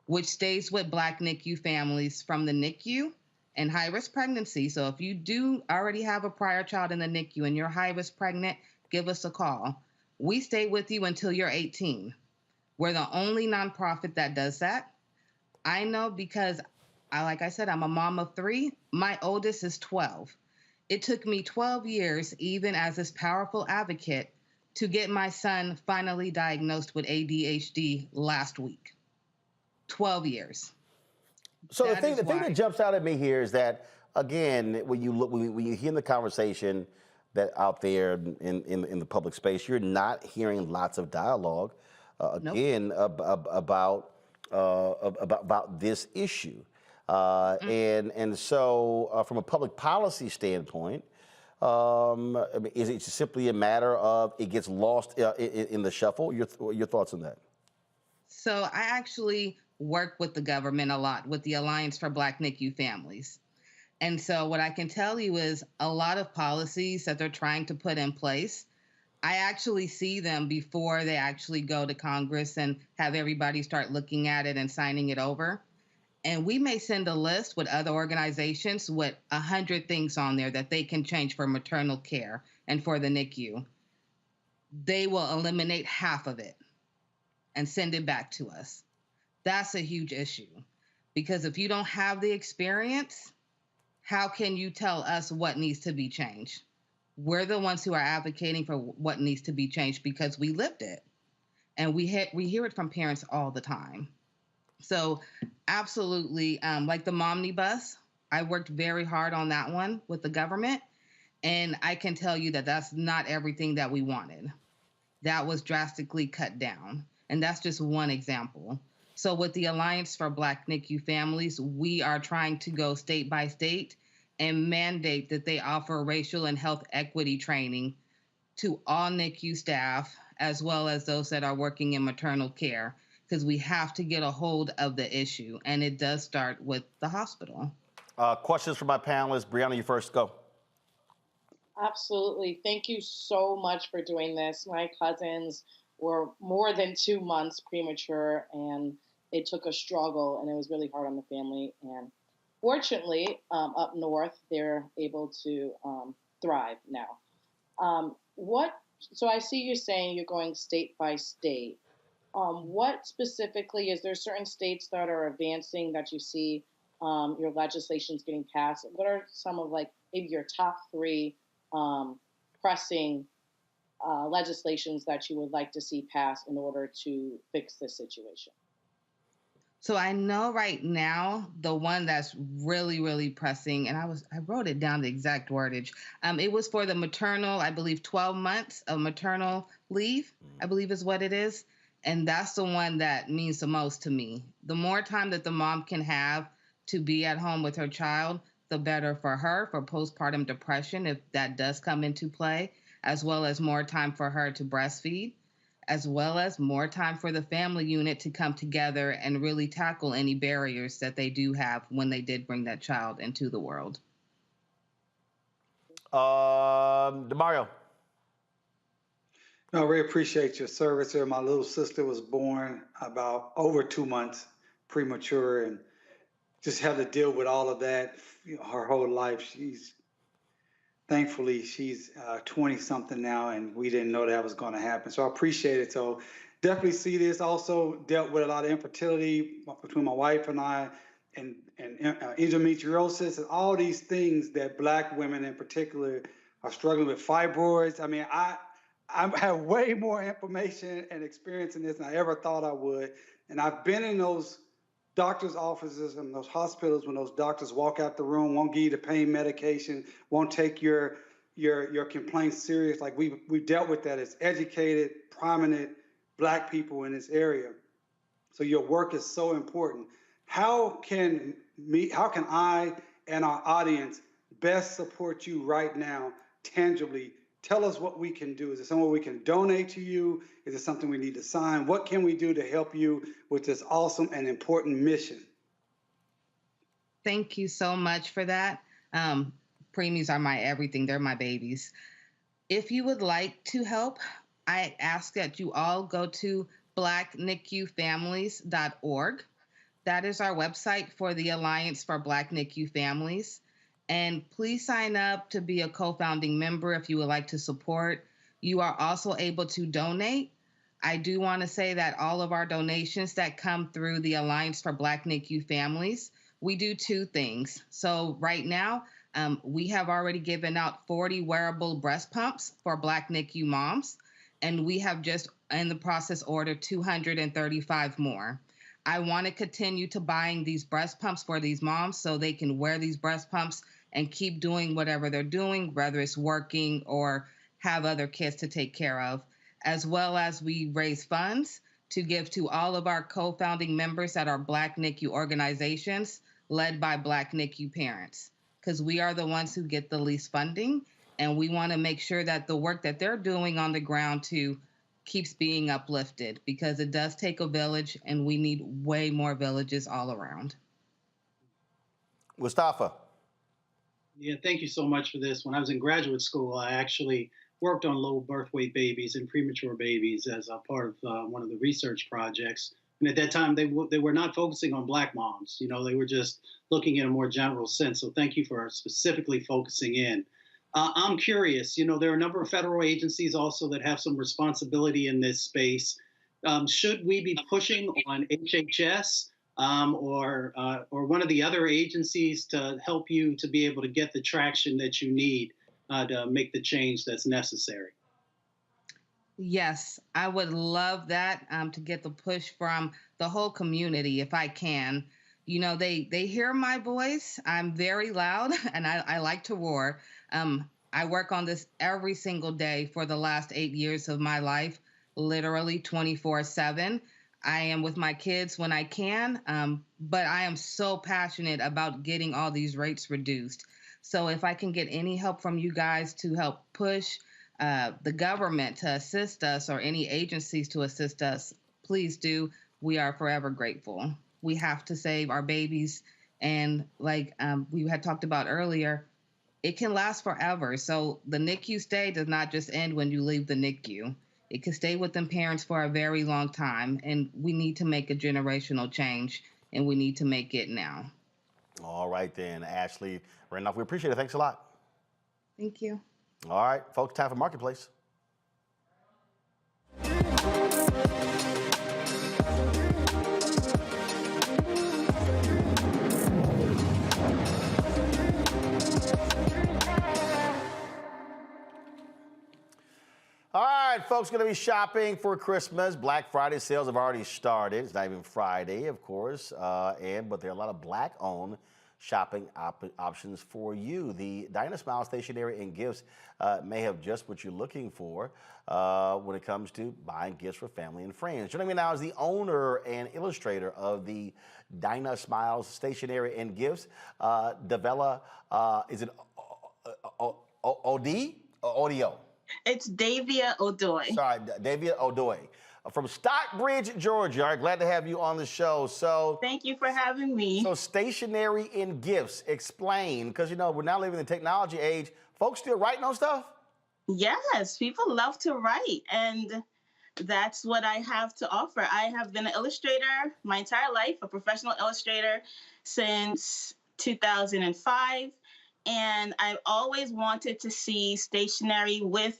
which stays with Black NICU families from the NICU and high-risk pregnancy. So if you do already have a prior child in the NICU and you're high-risk pregnant, give us a call. We stay with you until you're 18. We're the only nonprofit that does that. I know because, like I said, I'm a mom of 3. My oldest is 12. It took me 12 years, even as this powerful advocate, to get my son finally diagnosed with ADHD last week. 12 years. So the thing that jumps out at me here is that, again, when you hear the conversation that out there in the public space, you're not hearing lots of dialogue again about this issue. And so from a public policy standpoint, is it simply a matter of it gets lost in the shuffle? Your thoughts on that? So I actually work with the government a lot with the Alliance for Black NICU Families. And so what I can tell you is a lot of policies that they're trying to put in place, I actually see them before they actually go to Congress and have everybody start looking at it and signing it over. And we may send a list with other organizations with 100 things on there that they can change for maternal care and for the NICU. They will eliminate half of it and send it back to us. That's a huge issue because if you don't have the experience, how can you tell us what needs to be changed? We're the ones who are advocating for what needs to be changed because we lived it. And we hear it from parents all the time. So absolutely, like the Momnibus, I worked very hard on that one with the government. And I can tell you that that's not everything that we wanted. That was drastically cut down. And that's just one example. So with the Alliance for Black NICU Families, we are trying to go state by state and mandate that they offer racial and health equity training to all NICU staff, as well as those that are working in maternal care, because we have to get a hold of the issue, and it does start with the hospital. Questions from my panelists. Brianna, you first, go. Absolutely. Thank you so much for doing this. My cousins were more than 2 months premature, and it took a struggle, and it was really hard on the family. And fortunately, up north, they're able to thrive now. So I see you saying you're going state by state. What specifically, is there certain states that are advancing that you see your legislation's getting passed? What are some of maybe your top 3 pressing legislations that you would like to see passed in order to fix this situation? So I know right now the one that's really, really pressing, and I wrote it down, the exact wordage. It was for the maternal, I believe 12 months of maternal leave, I believe is what it is. And that's the one that means the most to me. The more time that the mom can have to be at home with her child, the better for her, for postpartum depression, if that does come into play, as well as more time for her to breastfeed, as well as more time for the family unit to come together and really tackle any barriers that they do have when they did bring that child into the world. DeMario. No, I really appreciate your service here. My little sister was born about over 2 months premature and just had to deal with all of that her whole life. Thankfully, she's 20-something now, and we didn't know that was going to happen. So I appreciate it. So definitely see this. Also dealt with a lot of infertility between my wife and I, and endometriosis, and all these things that Black women in particular are struggling with. Fibroids. I mean, I have way more information and experience in this than I ever thought I would. And I've been in those doctors' offices and those hospitals when those doctors walk out the room, won't give you the pain medication, won't take your complaints serious. Like we've dealt with that as educated, prominent Black people in this area. So your work is so important. How can I and our audience best support you right now, tangibly? Tell us what we can do. Is it somewhere we can donate to you? Is it something we need to sign? What can we do to help you with this awesome and important mission? Thank you so much for that. Preemies are my everything. They're my babies. If you would like to help, I ask that you all go to blacknicufamilies.org. That is our website for the Alliance for Black NICU Families. And please sign up to be a co-founding member if you would like to support. You are also able to donate. I do want to say that all of our donations that come through the Alliance for Black NICU Families, we do two things. So right now, we have already given out 40 wearable breast pumps for Black NICU moms, and we have just in the process ordered 235 more. I want to continue to buying these breast pumps for these moms so they can wear these breast pumps and keep doing whatever they're doing, whether it's working or have other kids to take care of, as well as we raise funds to give to all of our co-founding members that are Black NICU organizations led by Black NICU parents, because we are the ones who get the least funding, and we want to make sure that the work that they're doing on the ground too keeps being uplifted, because it does take a village, and we need way more villages all around. Mustafa. Yeah, thank you so much for this. When I was in graduate school, I actually worked on low birth weight babies and premature babies as a part of one of the research projects. And at that time, they were not focusing on Black moms. You know, they were just looking in a more general sense. So thank you for specifically focusing in. I'm curious, you know, there are a number of federal agencies also that have some responsibility in this space. Should we be pushing on HHS or one of the other agencies to help you to be able to get the traction that you need to make the change that's necessary? Yes, I would love that, to get the push from the whole community if I can. You know, they hear my voice. I'm very loud and I like to roar. I work on this every single day for the last 8 years of my life, literally 24/7. I am with my kids when I can, but I am so passionate about getting all these rates reduced. So if I can get any help from you guys to help push the government to assist us or any agencies to assist us, please do. We are forever grateful. We have to save our babies. And like we had talked about earlier, it can last forever. So the NICU stay does not just end when you leave the NICU. It can stay with them parents for a very long time. And we need to make a generational change, and we need to make it now. All right then, Ashley Randolph, we appreciate it. Thanks a lot. Thank you. All right, folks, time for Marketplace. folks going to be shopping for Christmas. Black Friday sales have already started. It's not even Friday, of course, but there are a lot of Black-owned shopping options for you. The Dinah Smile Stationery and Gifts may have just what you're looking for when it comes to buying gifts for family and friends. Joining me now is the owner and illustrator of the Dinah Smiles Stationery and Gifts, Davella, is it O.D. or Audio? It's Davia Odoy. Sorry, Davia Odoy. From Stockbridge, Georgia. All right, glad to have you on the show. So, thank you for having me. So, stationery and gifts, explain, because you know we're now living in the technology age. Folks still writing on stuff? Yes, people love to write, and that's what I have to offer. I have been an illustrator my entire life, a professional illustrator since 2005, and I've always wanted to see stationery with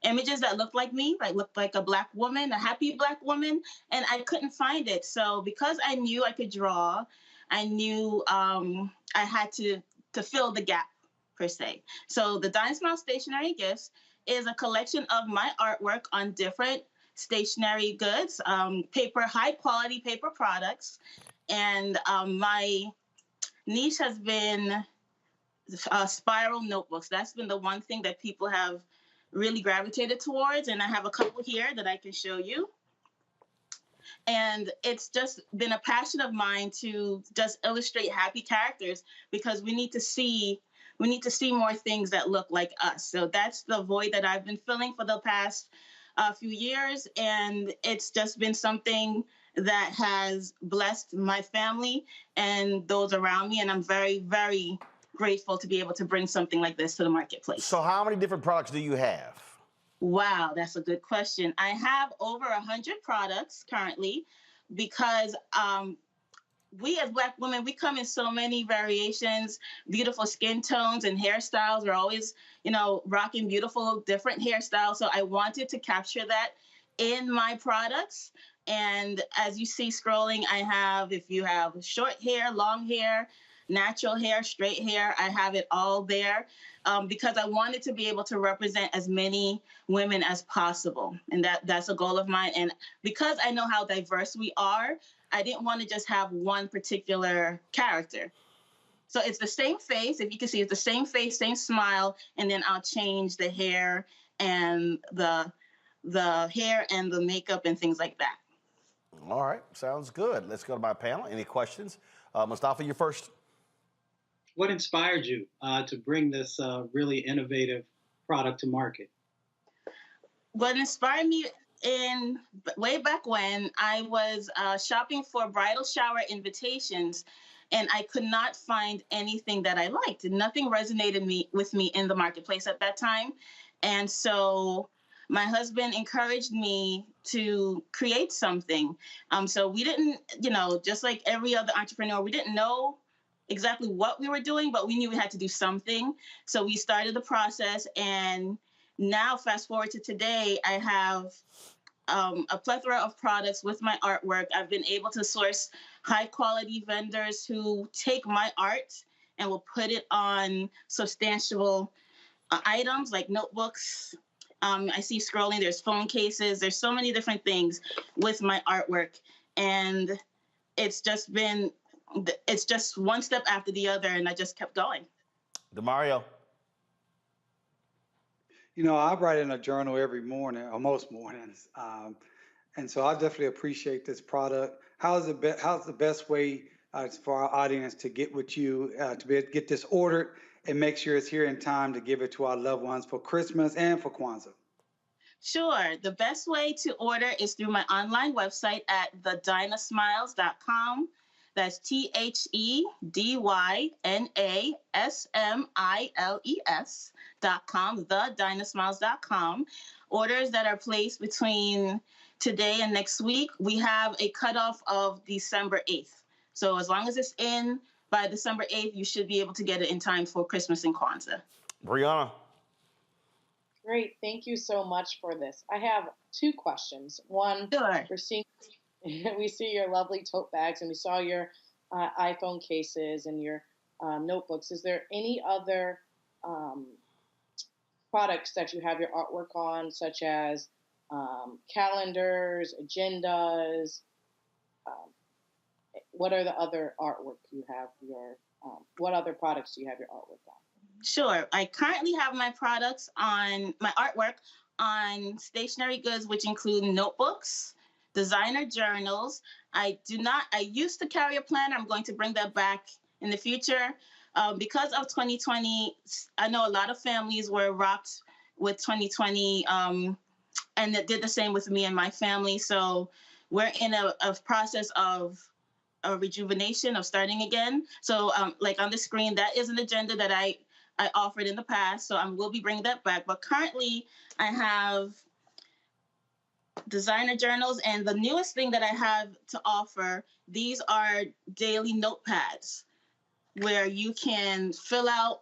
images that looked like me, looked like a Black woman, a happy Black woman, and I couldn't find it. So because I knew I could draw, I knew I had to fill the gap, per se. So the Dinah Smile Stationery Gifts is a collection of my artwork on different stationery goods, high quality paper products, and my niche has been spiral notebooks. That's been the one thing that people have really gravitated towards, and I have a couple here that I can show you. And it's just been a passion of mine to just illustrate happy characters, because we need to see more things that look like us. So that's the void that I've been filling for the past few years, and it's just been something that has blessed my family and those around me, and I'm very, very grateful to be able to bring something like this to the marketplace. So how many different products do you have? Wow, that's a good question. I have over 100 products currently, because we as Black women, we come in so many variations, beautiful skin tones and hairstyles. We're always, rocking beautiful different hairstyles. So I wanted to capture that in my products. And as you see scrolling, I have, if you have short hair, long hair, natural hair, straight hair, I have it all there, because I wanted to be able to represent as many women as possible. And that's a goal of mine. And because I know how diverse we are, I didn't want to just have one particular character. So it's the same face. If you can see, it's the same face, same smile, and then I'll change the hair and the hair and the makeup and things like that. All right, sounds good. Let's go to my panel. Any questions? Mustafa, you first. What inspired you to bring this really innovative product to market? What inspired me way back when I was shopping for bridal shower invitations, and I could not find anything that I liked. Nothing resonated with me in the marketplace at that time. And so my husband encouraged me to create something. So we didn't, just like every other entrepreneur, we didn't know exactly what we were doing, but we knew we had to do something. So we started the process, and now fast forward to today, I have a plethora of products with my artwork. I've been able to source high quality vendors who take my art and will put it on substantial items like notebooks. I see scrolling, there's phone cases, there's so many different things with my artwork. And it's just one step after the other, and I just kept going. DeMario. I write in a journal every morning, or most mornings. And so I definitely appreciate this product. How's the best way for our audience to get with you, to be able to get this ordered and make sure it's here in time to give it to our loved ones for Christmas and for Kwanzaa? Sure. The best way to order is through my online website at thedynasmiles.com. That's THEDYNASMILES.com, thedynasmiles.com. Orders that are placed between today and next week, we have a cutoff of December 8th. So as long as it's in by December 8th, you should be able to get it in time for Christmas and Kwanzaa. Brianna. Great. Thank you so much for this. I have two questions. One, sure. We see your lovely tote bags, and we saw your iPhone cases and your notebooks. Is there any other products that you have your artwork on, such as calendars, agendas. What are the other artwork you have what other products do you have your artwork on? Sure. I currently have my products on my artwork on stationery goods, which include notebooks, designer journals. I used to carry a planner. I'm going to bring that back in the future. Because of 2020, I know a lot of families were rocked with 2020, and it did the same with me and my family. So we're in a process of a rejuvenation, of starting again. So like on the screen, that is an agenda that I offered in the past. So I will be bringing that back. But currently I have designer journals, and the newest thing that I have to offer, these are daily notepads where you can fill out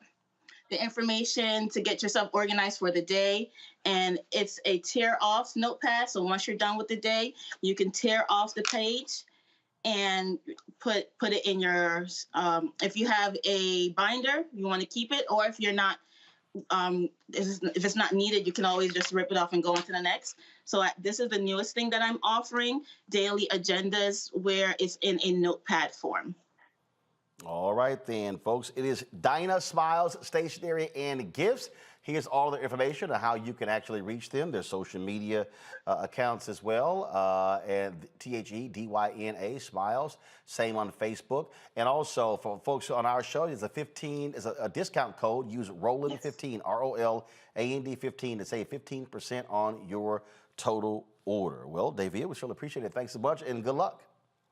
the information to get yourself organized for the day. And it's a tear off notepad. So once you're done with the day, you can tear off the page and put it in your, if you have a binder, you want to keep it, or if you're not, if it's not needed, you can always just rip it off and go on to the next. So this is the newest thing that I'm offering, daily agendas, where it's in a notepad form. All right then, folks. It is Dinah Smiles Stationery and Gifts. Here's all the information on how you can actually reach them. Their social media accounts as well. And THEDYNA Smiles, same on Facebook. And also for folks on our show, there's a discount code. Use Roland 15, ROLAND 15 to save 15% on your total order. Well, Davia, we sure appreciate it. Thanks so much and good luck.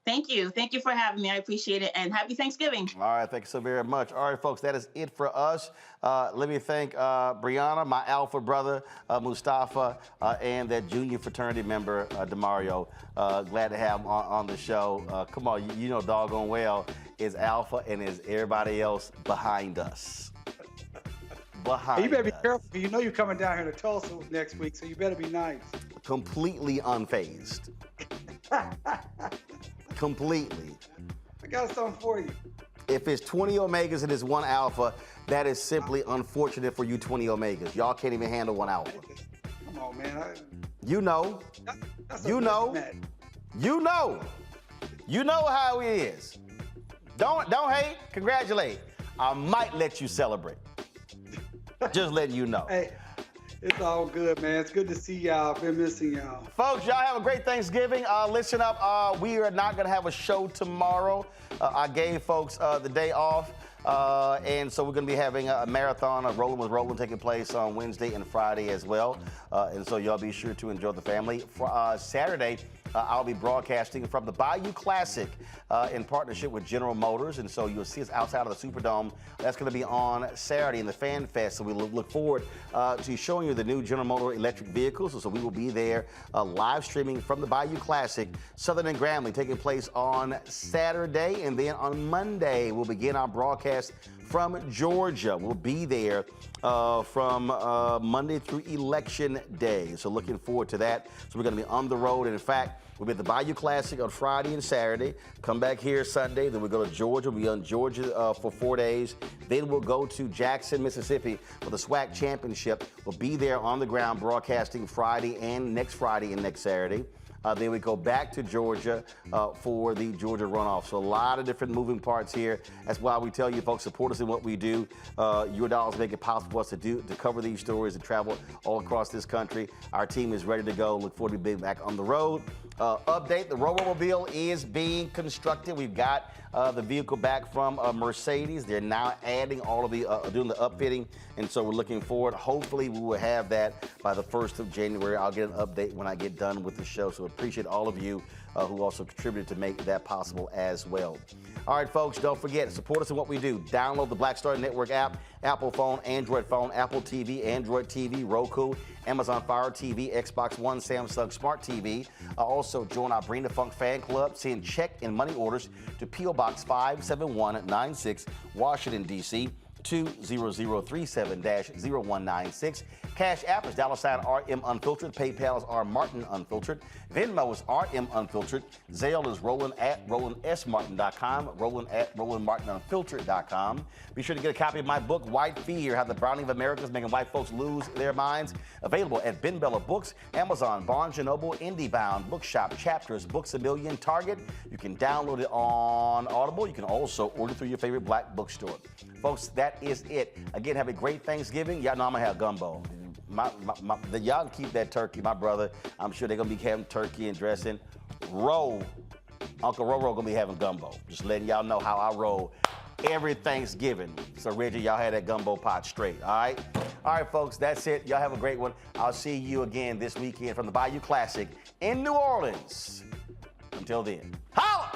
Thank you. Thank you for having me. I appreciate it. And happy Thanksgiving. All right. Thank you so very much. All right, folks, that is it for us. Let me thank Brianna, my alpha brother, Mustafa, and that junior fraternity member, DeMario. Glad to have him on the show. Come on, you know doggone well is alpha and is everybody else behind us. Hey, you better be careful. You know you're coming down here to Tulsa next week, so you better be nice. Completely unfazed. Completely. I got something for you. If it's 20 Omegas and it's one Alpha, that is simply unfortunate for you 20 Omegas. Y'all can't even handle one Alpha. Come on, man. You know. You know. You know. You know how it is. Don't hate, congratulate. I might let you celebrate. Just letting you know. Hey. It's all good, man. It's good to see y'all. Been missing y'all. Folks, y'all have a great Thanksgiving. Listen up. We are not going to have a show tomorrow. I gave folks the day off. And so we're going to be having a marathon of Rolling with Roland taking place on Wednesday and Friday as well. And so y'all be sure to enjoy the family. Saturday, I'll be broadcasting from the Bayou Classic in partnership with General Motors. And so you'll see us outside of the Superdome. That's going to be on Saturday in the Fan Fest. So we look forward to showing you the new General Motors electric vehicles. So we will be there live streaming from the Bayou Classic, Southern and Grambling, taking place on Saturday. And then on Monday, we'll begin our broadcast from Georgia. We'll be there from Monday through Election Day. So looking forward to that. So we're going to be on the road. And in fact, we'll be at the Bayou Classic on Friday and Saturday. Come back here Sunday. Then we'll go to Georgia. We'll be on Georgia for 4 days. Then we'll go to Jackson, Mississippi for the SWAC Championship. We'll be there on the ground broadcasting Friday and next Saturday. Then we go back to Georgia for the Georgia runoff. So a lot of different moving parts here. That's why we tell you, folks, support us in what we do. Your dollars make it possible for us to cover these stories and travel all across this country. Our team is ready to go. Look forward to being back on the road. Update, the Robo-Mobile is being constructed. We've got the vehicle back from Mercedes. They're now adding all of the, doing the upfitting. And so we're looking forward. Hopefully we will have that by the 1st of January. I'll get an update when I get done with the show. So appreciate all of you who also contributed to make that possible as well. All right, folks, don't forget, support us in what we do. Download the Black Star Network app, Apple phone, Android phone, Apple TV, Android TV, Roku, Amazon Fire TV, Xbox One, Samsung Smart TV. Also, join our Bring the Funk fan club. Send check and money orders to P.O. Box 57196, Washington, D.C. 20037-0196. Cash App is $RM Unfiltered. PayPal is R Martin Unfiltered. Venmo is RM Unfiltered. Zelle is Roland at RolandSMartin.com. Roland at RolandMartinUnfiltered.com. Be sure to get a copy of my book, White Fear, How the Browning of America is Making White Folks Lose Their Minds. Available at Ben Bella Books, Amazon, Barnes & Noble, IndieBound, Bookshop, Chapters, Books A Million, Target. You can download it on Audible. You can also order through your favorite black bookstore. Folks, that is it. Again, have a great Thanksgiving. Y'all know I'm going to have gumbo. Y'all can keep that turkey. My brother, I'm sure they're going to be having turkey and dressing. Uncle Roro going to be having gumbo. Just letting y'all know how I roll every Thanksgiving. So, Reggie, y'all had that gumbo pot straight, all right? All right, folks, that's it. Y'all have a great one. I'll see you again this weekend from the Bayou Classic in New Orleans. Until then, holla!